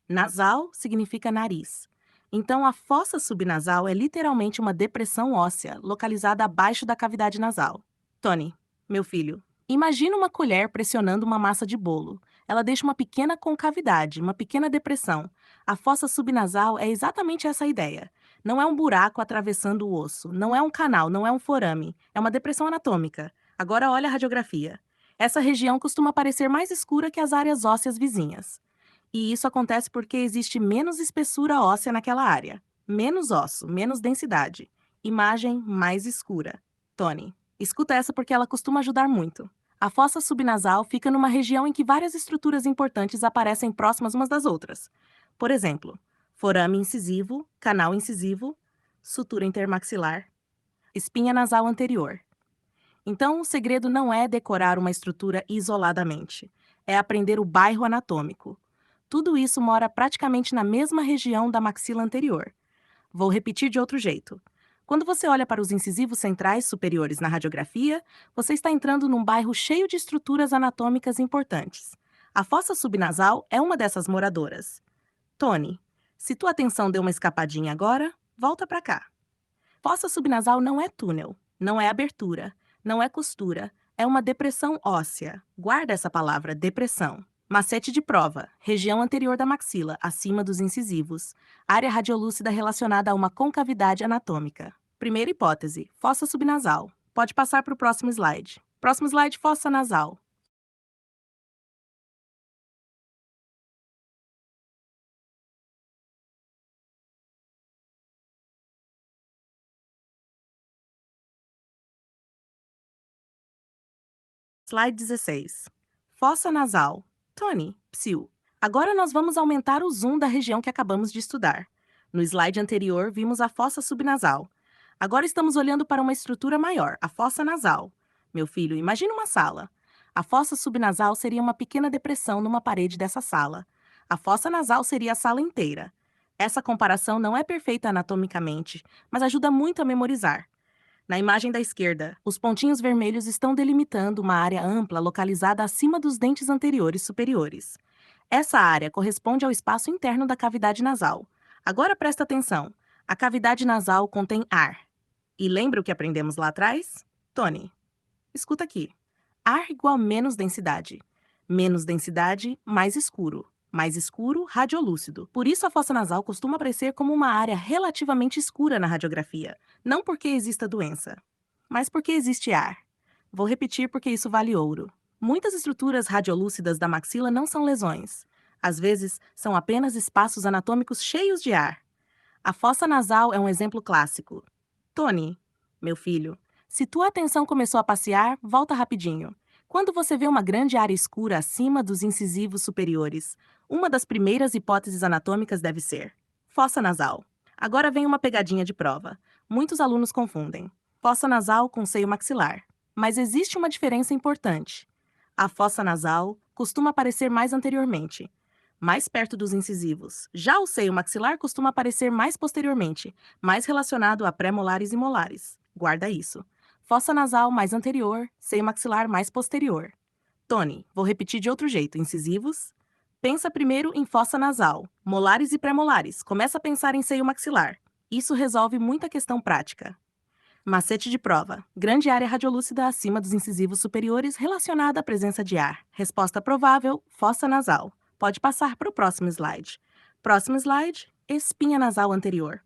Nasal significa nariz. Então, a fossa subnasal é literalmente uma depressão óssea localizada abaixo da cavidade nasal. Tony, meu filho, imagina uma colher pressionando uma massa de bolo. Ela deixa uma pequena concavidade, uma pequena depressão. A fossa subnasal é exatamente essa ideia. Não é um buraco atravessando o osso, não é um canal, não é um forame. É uma depressão anatômica. Agora olha a radiografia. Essa região costuma parecer mais escura que as áreas ósseas vizinhas. E isso acontece porque existe menos espessura óssea naquela área. Menos osso, menos densidade. Imagem mais escura. Tony, escuta essa porque ela costuma ajudar muito. A fossa subnasal fica numa região em que várias estruturas importantes aparecem próximas umas das outras. Por exemplo, forame incisivo, canal incisivo, sutura intermaxilar, espinha nasal anterior. Então, o segredo não é decorar uma estrutura isoladamente, é aprender o bairro anatômico. Tudo isso mora praticamente na mesma região da maxila anterior. Vou repetir de outro jeito. Quando você olha para os incisivos centrais superiores na radiografia, você está entrando num bairro cheio de estruturas anatômicas importantes. A fossa subnasal é uma dessas moradoras. Tony, se tua atenção deu uma escapadinha agora, volta para cá. Fossa subnasal não é túnel, não é abertura, não é costura, é uma depressão óssea. Guarda essa palavra, depressão. Macete de prova, região anterior da maxila, acima dos incisivos. Área radiolúcida relacionada a uma concavidade anatômica. Primeira hipótese, fossa subnasal. Pode passar para o próximo slide. Próximo slide, fossa nasal. Slide 16. Fossa nasal. Tony, psiu. Agora nós vamos aumentar o zoom da região que acabamos de estudar. No slide anterior, vimos a fossa subnasal. Agora estamos olhando para uma estrutura maior, a fossa nasal. Meu filho, imagine uma sala. A fossa subnasal seria uma pequena depressão numa parede dessa sala. A fossa nasal seria a sala inteira. Essa comparação não é perfeita anatomicamente, mas ajuda muito a memorizar. Na imagem da esquerda, os pontinhos vermelhos estão delimitando uma área ampla localizada acima dos dentes anteriores superiores. Essa área corresponde ao espaço interno da cavidade nasal. Agora presta atenção. A cavidade nasal contém ar. E lembra o que aprendemos lá atrás? Tony, escuta aqui. Ar igual menos densidade. Menos densidade, mais escuro. Mais escuro, radiolúcido. Por isso a fossa nasal costuma aparecer como uma área relativamente escura na radiografia. Não porque exista doença, mas porque existe ar. Vou repetir porque isso vale ouro. Muitas estruturas radiolúcidas da maxila não são lesões. Às vezes, são apenas espaços anatômicos cheios de ar. A fossa nasal é um exemplo clássico. Tony, meu filho, se tua atenção começou a passear, volta rapidinho. Quando você vê uma grande área escura acima dos incisivos superiores, uma das primeiras hipóteses anatômicas deve ser fossa nasal. Agora vem uma pegadinha de prova. Muitos alunos confundem fossa nasal com seio maxilar. Mas existe uma diferença importante. A fossa nasal costuma aparecer mais anteriormente, mais perto dos incisivos. Já o seio maxilar costuma aparecer mais posteriormente, mais relacionado a pré-molares e molares. Guarda isso. Fossa nasal mais anterior, seio maxilar mais posterior. Tony, vou repetir de outro jeito. Incisivos. Pensa primeiro em fossa nasal, molares e pré-molares. Começa a pensar em seio maxilar. Isso resolve muita questão prática. Macete de prova. Grande área radiolúcida acima dos incisivos superiores relacionada à presença de ar. Resposta provável, fossa nasal. Pode passar para o próximo slide. Próximo slide, espinha nasal anterior.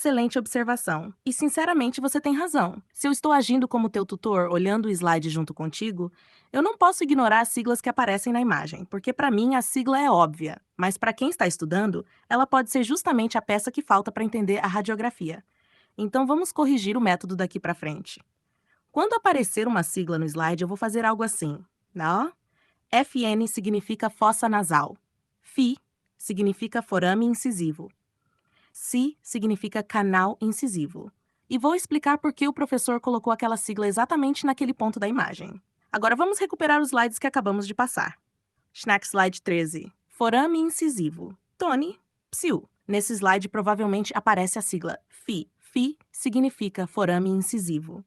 Excelente observação. E sinceramente você tem razão. Se eu estou agindo como teu tutor, olhando o slide junto contigo, eu não posso ignorar as siglas que aparecem na imagem, porque para mim a sigla é óbvia, mas para quem está estudando, ela pode ser justamente a peça que falta para entender a radiografia. Então vamos corrigir o método daqui para frente. Quando aparecer uma sigla no slide, eu vou fazer algo assim, ó. FN significa fossa nasal. Fi significa forame incisivo. Si significa canal incisivo. E vou explicar por que o professor colocou aquela sigla exatamente naquele ponto da imagem. Agora vamos recuperar os slides que acabamos de passar. Snack Slide 13. Forame incisivo. Tony, psiu. Nesse slide provavelmente aparece a sigla Fi. Fi significa forame incisivo.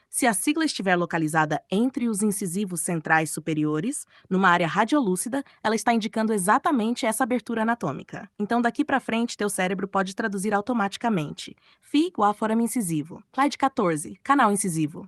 Se a sigla estiver localizada entre os incisivos centrais superiores, numa área radiolúcida, ela está indicando exatamente essa abertura anatômica. Então, daqui para frente, teu cérebro pode traduzir automaticamente. Fi igual a forame incisivo. Slide 14. Canal incisivo.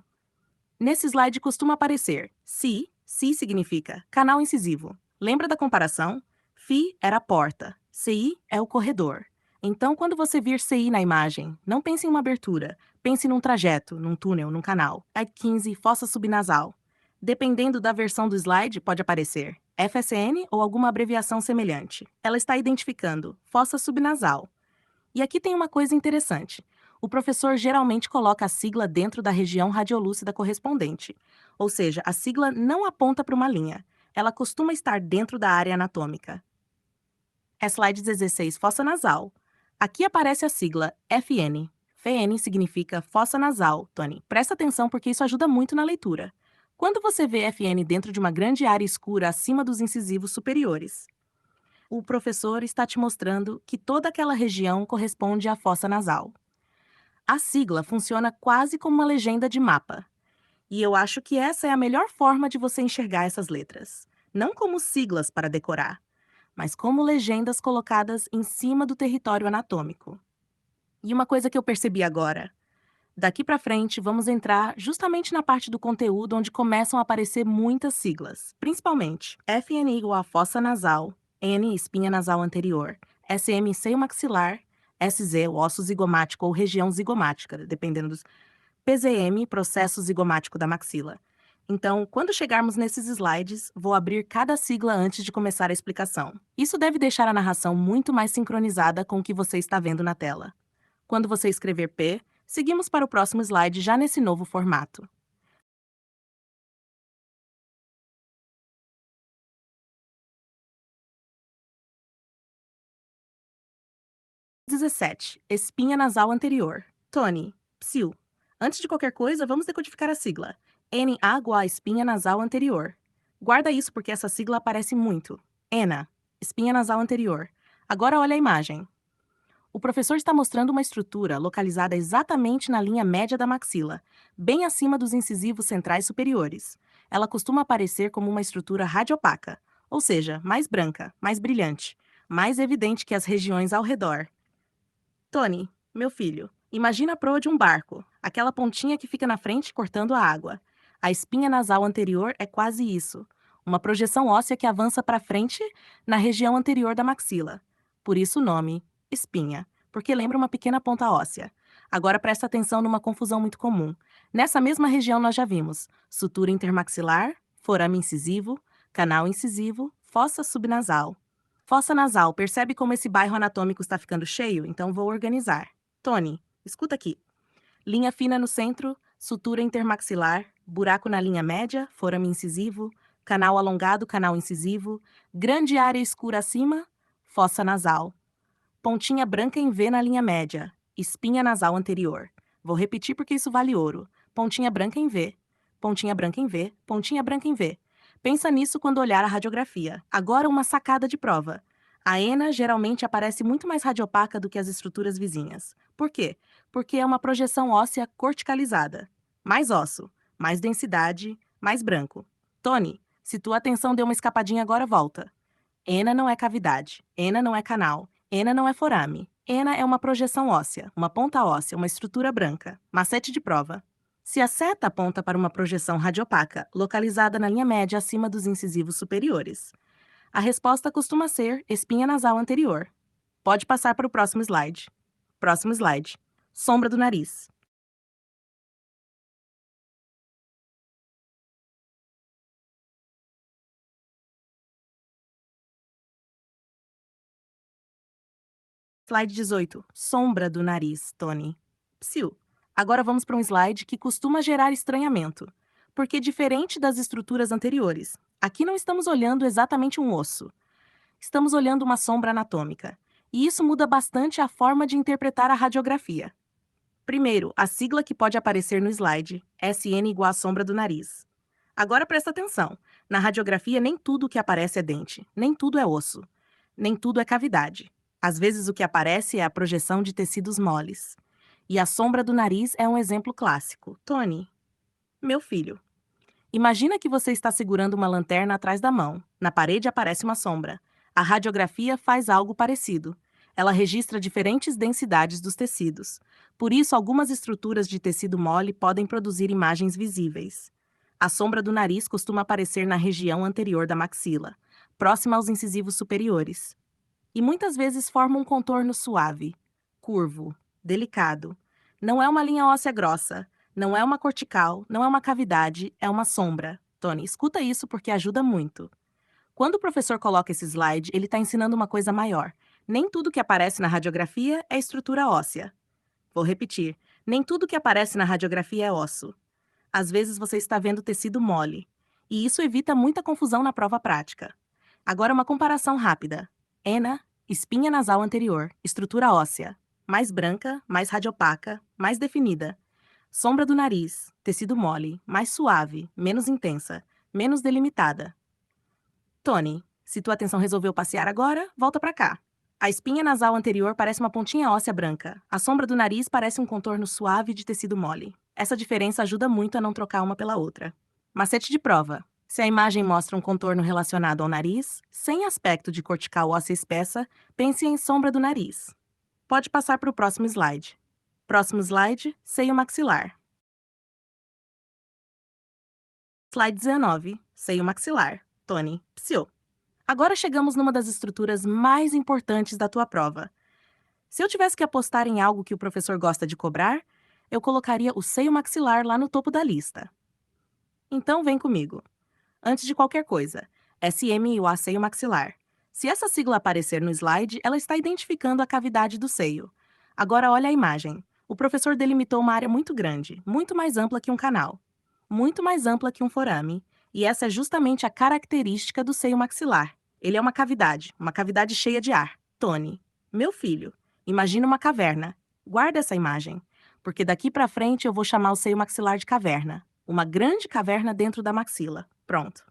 Nesse slide costuma aparecer Si significa canal incisivo. Lembra da comparação? Fi era a porta, CI é o corredor. Então, quando você vir CI na imagem, não pense em uma abertura, pense num trajeto, num túnel, num canal. Slide 15, fossa subnasal. Dependendo da versão do slide, pode aparecer FSN ou alguma abreviação semelhante. Ela está identificando fossa subnasal. E aqui tem uma coisa interessante. O professor geralmente coloca a sigla dentro da região radiolúcida correspondente, ou seja, a sigla não aponta para uma linha, ela costuma estar dentro da área anatômica. É slide 16, fossa nasal. Aqui aparece a sigla FN. FN significa fossa nasal, Tony. Presta atenção porque isso ajuda muito na leitura. Quando você vê FN dentro de uma grande área escura acima dos incisivos superiores, o professor está te mostrando que toda aquela região corresponde à fossa nasal. A sigla funciona quase como uma legenda de mapa. E eu acho que essa é a melhor forma de você enxergar essas letras. Não como siglas para decorar, mas como legendas colocadas em cima do território anatômico. E uma coisa que eu percebi agora. Daqui para frente, vamos entrar justamente na parte do conteúdo onde começam a aparecer muitas siglas, principalmente FN igual a fossa nasal, N espinha nasal anterior, SM seio maxilar, SZ o osso zigomático ou região zigomática, dependendo dos PZM, processo zigomático da maxila. Então, quando chegarmos nesses slides, vou abrir cada sigla antes de começar a explicação. Isso deve deixar a narração muito mais sincronizada com o que você está vendo na tela. Quando você escrever P, seguimos para o próximo slide já nesse novo formato. 17. Espinha nasal anterior. Tony, psiu. Antes de qualquer coisa, vamos decodificar a sigla. NA igual a espinha nasal anterior. Guarda isso porque essa sigla aparece muito. ENA, espinha nasal anterior. Agora olha a imagem. O professor está mostrando uma estrutura localizada exatamente na linha média da maxila, bem acima dos incisivos centrais superiores. Ela costuma aparecer como uma estrutura radiopaca, ou seja, mais branca, mais brilhante, mais evidente que as regiões ao redor. Tony, meu filho, imagina a proa de um barco, aquela pontinha que fica na frente cortando a água. A espinha nasal anterior é quase isso, uma projeção óssea que avança para frente na região anterior da maxila. Por isso o nome, espinha, porque lembra uma pequena ponta óssea. Agora presta atenção numa confusão muito comum. Nessa mesma região nós já vimos sutura intermaxilar, forame incisivo, canal incisivo, fossa subnasal. Fossa nasal, percebe como esse bairro anatômico está ficando cheio? Então vou organizar. Tony, escuta aqui. Linha fina no centro, sutura intermaxilar, buraco na linha média, forame incisivo, canal alongado, canal incisivo, grande área escura acima, fossa nasal. Pontinha branca em V na linha média, espinha nasal anterior. Vou repetir porque isso vale ouro. Pontinha branca em V, pontinha branca em V, pontinha branca em V. Pensa nisso quando olhar a radiografia. Agora uma sacada de prova. A ENA geralmente aparece muito mais radiopaca do que as estruturas vizinhas. Por quê? Porque é uma projeção óssea corticalizada. Mais osso, mais densidade, mais branco. Tony, se tua atenção deu uma escapadinha agora, volta. ENA não é cavidade, ENA não é canal, ENA não é forame. ENA é uma projeção óssea, uma ponta óssea, uma estrutura branca. Macete de prova. Se a seta aponta para uma projeção radiopaca, localizada na linha média acima dos incisivos superiores, a resposta costuma ser espinha nasal anterior. Pode passar para o próximo slide. Próximo slide. Sombra do nariz. Slide 18. Sombra do nariz, Tony. Psiu. Agora vamos para um slide que costuma gerar estranhamento. Porque diferente das estruturas anteriores, aqui não estamos olhando exatamente um osso. Estamos olhando uma sombra anatômica. E isso muda bastante a forma de interpretar a radiografia. Primeiro, a sigla que pode aparecer no slide, SN igual à sombra do nariz. Agora presta atenção. Na radiografia, nem tudo o que aparece é dente, nem tudo é osso, nem tudo é cavidade. Às vezes o que aparece é a projeção de tecidos moles. E a sombra do nariz é um exemplo clássico. Tony, meu filho. Imagina que você está segurando uma lanterna atrás da mão. Na parede aparece uma sombra. A radiografia faz algo parecido. Ela registra diferentes densidades dos tecidos. Por isso, algumas estruturas de tecido mole podem produzir imagens visíveis. A sombra do nariz costuma aparecer na região anterior da maxila, próxima aos incisivos superiores. E muitas vezes forma um contorno suave, curvo, delicado. Não é uma linha óssea grossa, não é uma cortical, não é uma cavidade, é uma sombra. Tony, escuta isso porque ajuda muito. Quando o professor coloca esse slide, ele está ensinando uma coisa maior. Nem tudo que aparece na radiografia é estrutura óssea. Vou repetir. Nem tudo que aparece na radiografia é osso. Às vezes você está vendo tecido mole. E isso evita muita confusão na prova prática. Agora uma comparação rápida. Ena, espinha nasal anterior, estrutura óssea. Mais branca, mais radiopaca, mais definida. Sombra do nariz, tecido mole, mais suave, menos intensa, menos delimitada. Tony, se tua atenção resolveu passear agora, volta pra cá. A espinha nasal anterior parece uma pontinha óssea branca. A sombra do nariz parece um contorno suave de tecido mole. Essa diferença ajuda muito a não trocar uma pela outra. Macete de prova. Se a imagem mostra um contorno relacionado ao nariz, sem aspecto de cortical óssea espessa, pense em sombra do nariz. Pode passar para o próximo slide. Próximo slide, seio maxilar. Slide 19, seio maxilar. Tony, psiu. Agora chegamos numa das estruturas mais importantes da tua prova. Se eu tivesse que apostar em algo que o professor gosta de cobrar, eu colocaria o seio maxilar lá no topo da lista. Então vem comigo. Antes de qualquer coisa, SM o seio maxilar. Se essa sigla aparecer no slide, ela está identificando a cavidade do seio. Agora olha a imagem. O professor delimitou uma área muito grande, muito mais ampla que um canal, muito mais ampla que um forame, e essa é justamente a característica do seio maxilar. Ele é uma cavidade cheia de ar. Tony, meu filho, imagina uma caverna. Guarda essa imagem, porque daqui para frente eu vou chamar o seio maxilar de caverna. Uma grande caverna dentro da maxila. Pronto.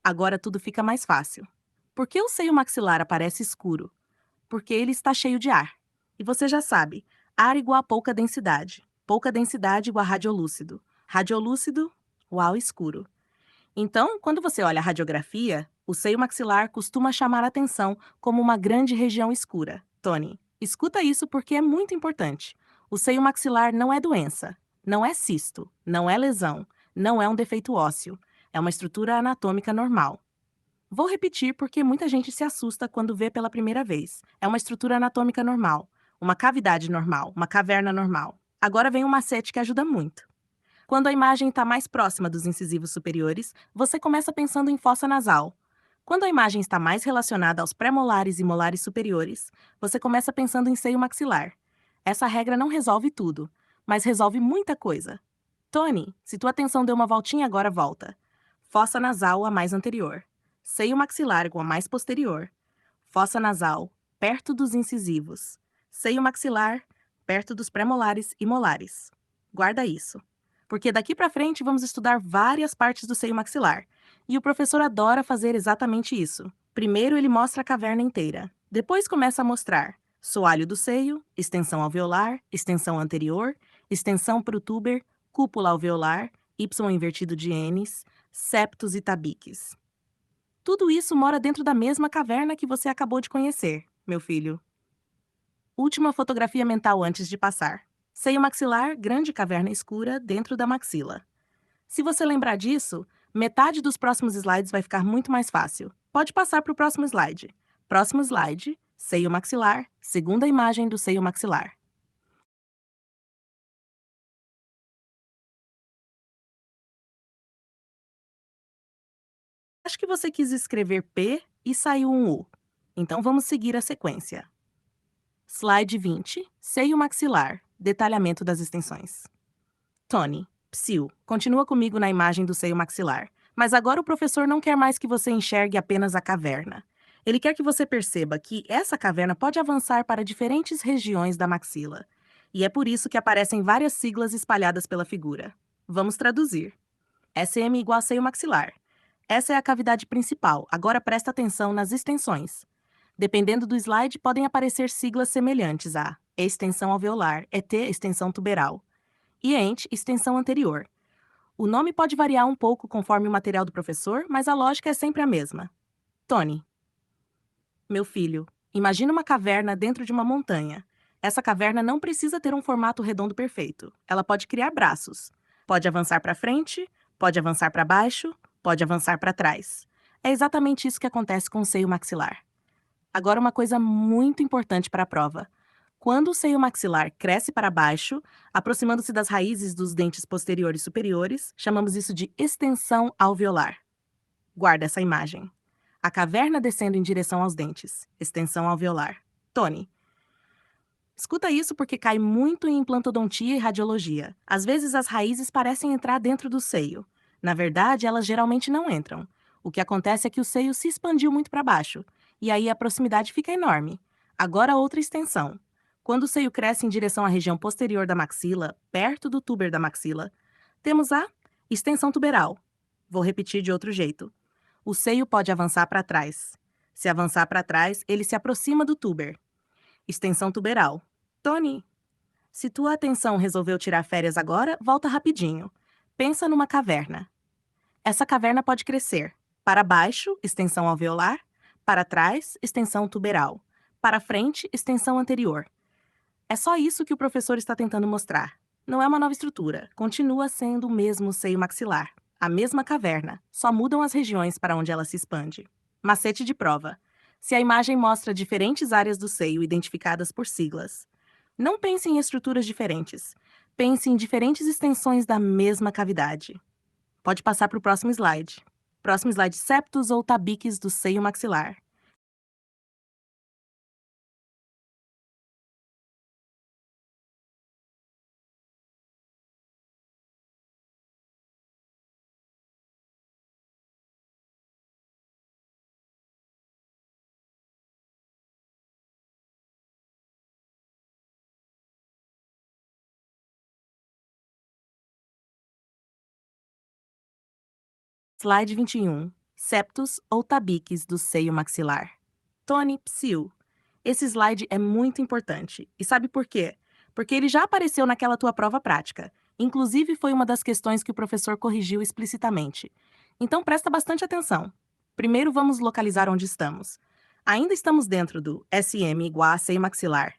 Agora tudo fica mais fácil. Por que o seio maxilar aparece escuro? Porque ele está cheio de ar. E você já sabe, ar igual a pouca densidade. Pouca densidade igual a radiolúcido. Radiolúcido, uau, escuro. Então, quando você olha a radiografia, o seio maxilar costuma chamar a atenção como uma grande região escura. Tony, escuta isso porque é muito importante. O seio maxilar não é doença, não é cisto, não é lesão, não é um defeito ósseo. É uma estrutura anatômica normal. Vou repetir porque muita gente se assusta quando vê pela primeira vez. É uma estrutura anatômica normal, uma cavidade normal, uma caverna normal. Agora vem um macete que ajuda muito. Quando a imagem está mais próxima dos incisivos superiores, você começa pensando em fossa nasal. Quando a imagem está mais relacionada aos pré-molares e molares superiores, você começa pensando em seio maxilar. Essa regra não resolve tudo, mas resolve muita coisa. Tony, se tua atenção deu uma voltinha agora, volta. Fossa nasal a mais anterior. Seio maxilar a mais posterior. Fossa nasal, perto dos incisivos. Seio maxilar, perto dos pré-molares e molares. Guarda isso. Porque daqui para frente vamos estudar várias partes do seio maxilar. E o professor adora fazer exatamente isso. Primeiro ele mostra a caverna inteira. Depois começa a mostrar soalho do seio, extensão alveolar, extensão anterior, extensão protuber, cúpula alveolar, Y invertido de Ns, septos e tabiques. Tudo isso mora dentro da mesma caverna que você acabou de conhecer, meu filho. Última fotografia mental antes de passar. Seio maxilar, grande caverna escura dentro da maxila. Se você lembrar disso, metade dos próximos slides vai ficar muito mais fácil. Pode passar para o próximo slide. Próximo slide, seio maxilar, segunda imagem do seio maxilar. Acho que você quis escrever P e saiu um U. Então vamos seguir a sequência. Slide 20, seio maxilar, detalhamento das extensões. Tony, psiu, continua comigo na imagem do seio maxilar. Mas agora o professor não quer mais que você enxergue apenas a caverna. Ele quer que você perceba que essa caverna pode avançar para diferentes regiões da maxila. E é por isso que aparecem várias siglas espalhadas pela figura. Vamos traduzir. SM igual a seio maxilar. Essa é a cavidade principal, agora presta atenção nas extensões. Dependendo do slide, podem aparecer siglas semelhantes a extensão alveolar, ET, extensão tuberal, e ENT, extensão anterior. O nome pode variar um pouco conforme o material do professor, mas a lógica é sempre a mesma. Tony, meu filho, imagina uma caverna dentro de uma montanha. Essa caverna não precisa ter um formato redondo perfeito. Ela pode criar braços. Pode avançar para frente, pode avançar para baixo, pode avançar para trás. É exatamente isso que acontece com o seio maxilar. Agora, uma coisa muito importante para a prova. Quando o seio maxilar cresce para baixo, aproximando-se das raízes dos dentes posteriores e superiores, chamamos isso de extensão alveolar. Guarda essa imagem. A caverna descendo em direção aos dentes. Extensão alveolar. Tony, escuta isso porque cai muito em implantodontia e radiologia. Às vezes as raízes parecem entrar dentro do seio. Na verdade, elas geralmente não entram. O que acontece é que o seio se expandiu muito para baixo, e aí a proximidade fica enorme. Agora outra extensão. Quando o seio cresce em direção à região posterior da maxila, perto do túber da maxila, temos a extensão tuberal. Vou repetir de outro jeito. O seio pode avançar para trás. Se avançar para trás, ele se aproxima do túber. Extensão tuberal. Tony, se tua atenção resolveu tirar férias agora, volta rapidinho. Pensa numa caverna. Essa caverna pode crescer. Para baixo, extensão alveolar. Para trás, extensão tuberal. Para frente, extensão anterior. É só isso que o professor está tentando mostrar. Não é uma nova estrutura. Continua sendo o mesmo seio maxilar. A mesma caverna. Só mudam as regiões para onde ela se expande. Macete de prova. Se a imagem mostra diferentes áreas do seio identificadas por siglas, não pense em estruturas diferentes. Pense em diferentes extensões da mesma cavidade. Pode passar para o próximo slide. Próximo slide, septos ou tabiques do seio maxilar. Slide 21. Septos ou tabiques do seio maxilar. Tony, psiu. Esse slide é muito importante. E sabe por quê? Porque ele já apareceu naquela tua prova prática. Inclusive, foi uma das questões que o professor corrigiu explicitamente. Então, presta bastante atenção. Primeiro, vamos localizar onde estamos. Ainda estamos dentro do SM igual a seio maxilar,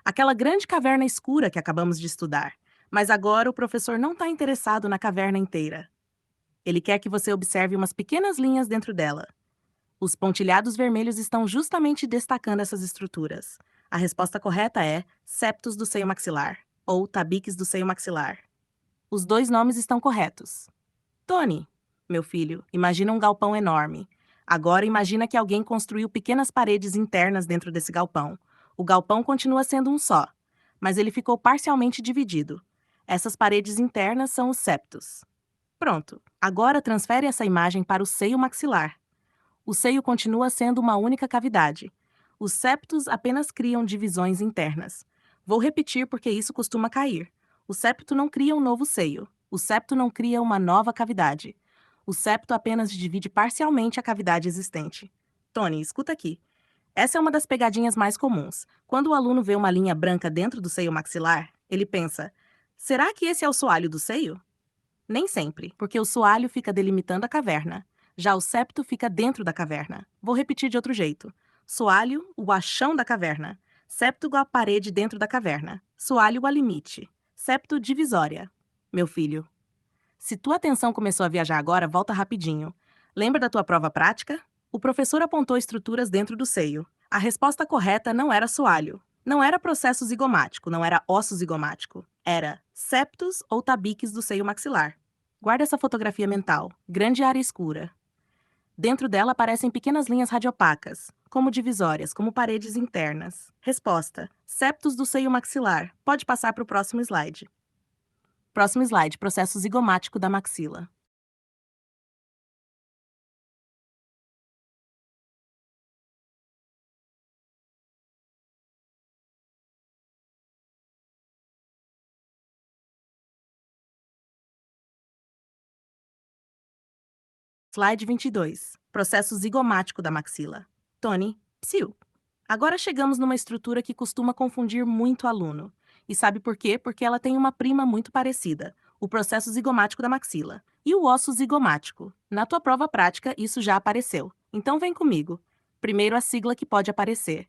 aquela grande caverna escura que acabamos de estudar. Mas agora o professor não está interessado na caverna inteira. Ele quer que você observe umas pequenas linhas dentro dela. Os pontilhados vermelhos estão justamente destacando essas estruturas. A resposta correta é septos do seio maxilar, ou tabiques do seio maxilar. Os dois nomes estão corretos. Tony, meu filho, imagina um galpão enorme. Agora imagina que alguém construiu pequenas paredes internas dentro desse galpão. O galpão continua sendo um só, mas ele ficou parcialmente dividido. Essas paredes internas são os septos. Pronto, agora transfere essa imagem para o seio maxilar. O seio continua sendo uma única cavidade. Os septos apenas criam divisões internas. Vou repetir porque isso costuma cair. O septo não cria um novo seio. O septo não cria uma nova cavidade. O septo apenas divide parcialmente a cavidade existente. Tony, escuta aqui. Essa é uma das pegadinhas mais comuns. Quando o aluno vê uma linha branca dentro do seio maxilar, ele pensa: será que esse é o soalho do seio? Nem sempre, porque o soalho fica delimitando a caverna. Já o septo fica dentro da caverna. Vou repetir de outro jeito. Soalho, o achão da caverna. Septo, a parede dentro da caverna. Soalho, a limite. Septo, divisória. Meu filho, se tua atenção começou a viajar agora, volta rapidinho. Lembra da tua prova prática? O professor apontou estruturas dentro do seio. A resposta correta não era soalho. Não era processo zigomático, não era osso zigomático. Era septos ou tabiques do seio maxilar. Guarda essa fotografia mental. Grande área escura. Dentro dela aparecem pequenas linhas radiopacas, como divisórias, como paredes internas. Resposta: septos do seio maxilar. Pode passar para o próximo slide. Próximo slide, processo zigomático da maxila. Slide 22. Processo zigomático da maxila. Tony, psiu. Agora chegamos numa estrutura que costuma confundir muito aluno. E sabe por quê? Porque ela tem uma prima muito parecida, o processo zigomático da maxila. E o osso zigomático? Na tua prova prática, isso já apareceu. Então vem comigo. Primeiro a sigla que pode aparecer.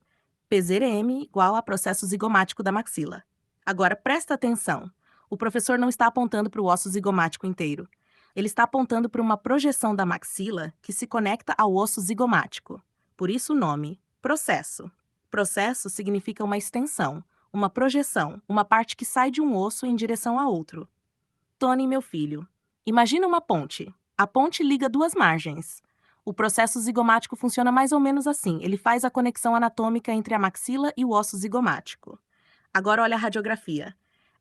PZRM igual a processo zigomático da maxila. Agora presta atenção. O professor não está apontando para o osso zigomático inteiro. Ele está apontando para uma projeção da maxila que se conecta ao osso zigomático. Por isso o nome, processo. Processo significa uma extensão, uma projeção, uma parte que sai de um osso em direção a outro. Tony, meu filho, imagina uma ponte. A ponte liga duas margens. O processo zigomático funciona mais ou menos assim. Ele faz a conexão anatômica entre a maxila e o osso zigomático. Agora olha a radiografia.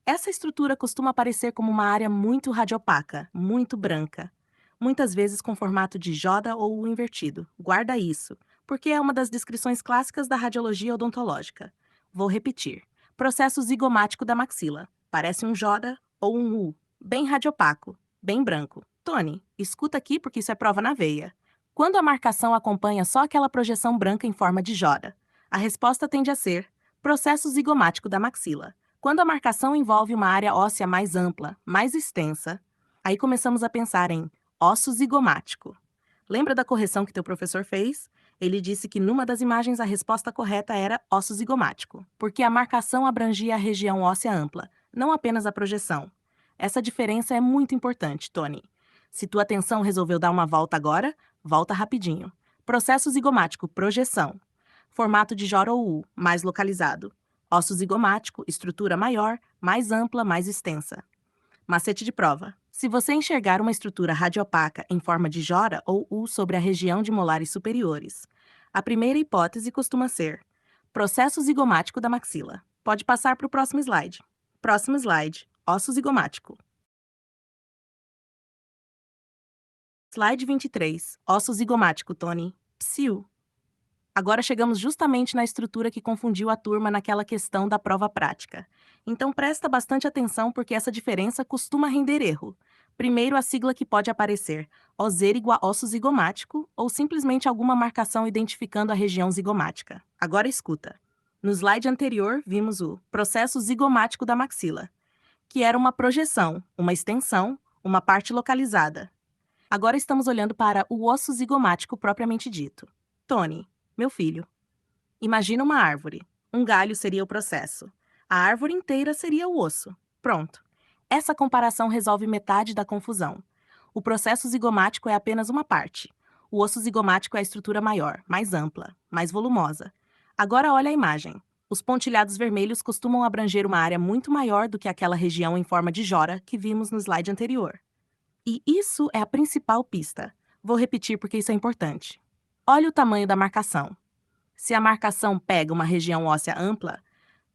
Essa estrutura costuma aparecer como uma área muito radiopaca, muito branca, muitas vezes com formato de joda ou U invertido. Guarda isso, porque é uma das descrições clássicas da radiologia odontológica. Vou repetir. Processo zigomático da maxila. Parece um joda ou um U, bem radiopaco, bem branco. Tony, escuta aqui porque isso é prova na veia. Quando a marcação acompanha só aquela projeção branca em forma de joda, a resposta tende a ser processo zigomático da maxila. Quando a marcação envolve uma área óssea mais ampla, mais extensa, aí começamos a pensar em osso zigomático. Lembra da correção que teu professor fez? Ele disse que numa das imagens a resposta correta era osso zigomático, porque a marcação abrangia a região óssea ampla, não apenas a projeção. Essa diferença é muito importante, Tony. Se tua atenção resolveu dar uma volta agora, volta rapidinho. Processo zigomático, projeção. Formato de J ou U, mais localizado. Osso zigomático, estrutura maior, mais ampla, mais extensa. Macete de prova. Se você enxergar uma estrutura radiopaca em forma de jora ou U sobre a região de molares superiores, a primeira hipótese costuma ser processo zigomático da maxila. Pode passar para o próximo slide. Próximo slide. Osso zigomático. Slide 23. Osso zigomático, Tony. Psiu. Agora chegamos justamente na estrutura que confundiu a turma naquela questão da prova prática. Então presta bastante atenção porque essa diferença costuma render erro. Primeiro, a sigla que pode aparecer, OZ igual osso zigomático, ou simplesmente alguma marcação identificando a região zigomática. Agora escuta. No slide anterior, vimos o processo zigomático da maxila, que era uma projeção, uma extensão, uma parte localizada. Agora estamos olhando para o osso zigomático propriamente dito. Tony, meu filho, imagina uma árvore. Um galho seria o processo. A árvore inteira seria o osso. Pronto. Essa comparação resolve metade da confusão. O processo zigomático é apenas uma parte. O osso zigomático é a estrutura maior, mais ampla, mais volumosa. Agora olha a imagem. Os pontilhados vermelhos costumam abranger uma área muito maior do que aquela região em forma de jora que vimos no slide anterior. E isso é a principal pista. Vou repetir porque isso é importante. Olha o tamanho da marcação. Se a marcação pega uma região óssea ampla,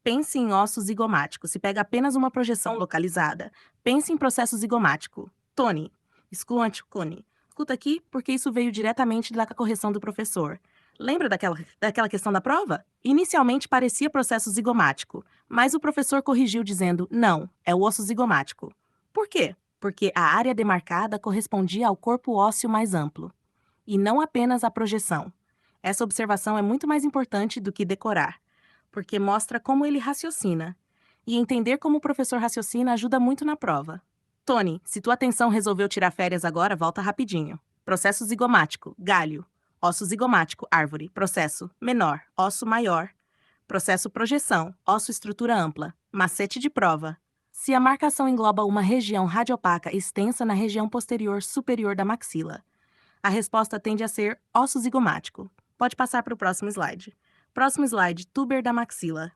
pense em osso zigomático. Se pega apenas uma projeção localizada, pense em processo zigomático. Tony, excluante Cone. Escuta aqui, porque isso veio diretamente da correção do professor. Lembra daquela questão da prova? Inicialmente parecia processo zigomático, mas o professor corrigiu dizendo, não, é o osso zigomático. Por quê? Porque a área demarcada correspondia ao corpo ósseo mais amplo, e não apenas à projeção. Essa observação é muito mais importante do que decorar, porque mostra como ele raciocina. E entender como o professor raciocina ajuda muito na prova. Tony, se tua atenção resolveu tirar férias agora, volta rapidinho. Processo zigomático, galho. Osso zigomático, árvore. Processo menor, osso maior. Processo projeção, osso estrutura ampla. Macete de prova. Se a marcação engloba uma região radiopaca extensa na região posterior superior da maxila, a resposta tende a ser osso zigomático. Pode passar para o próximo slide. Próximo slide, tuber da maxila.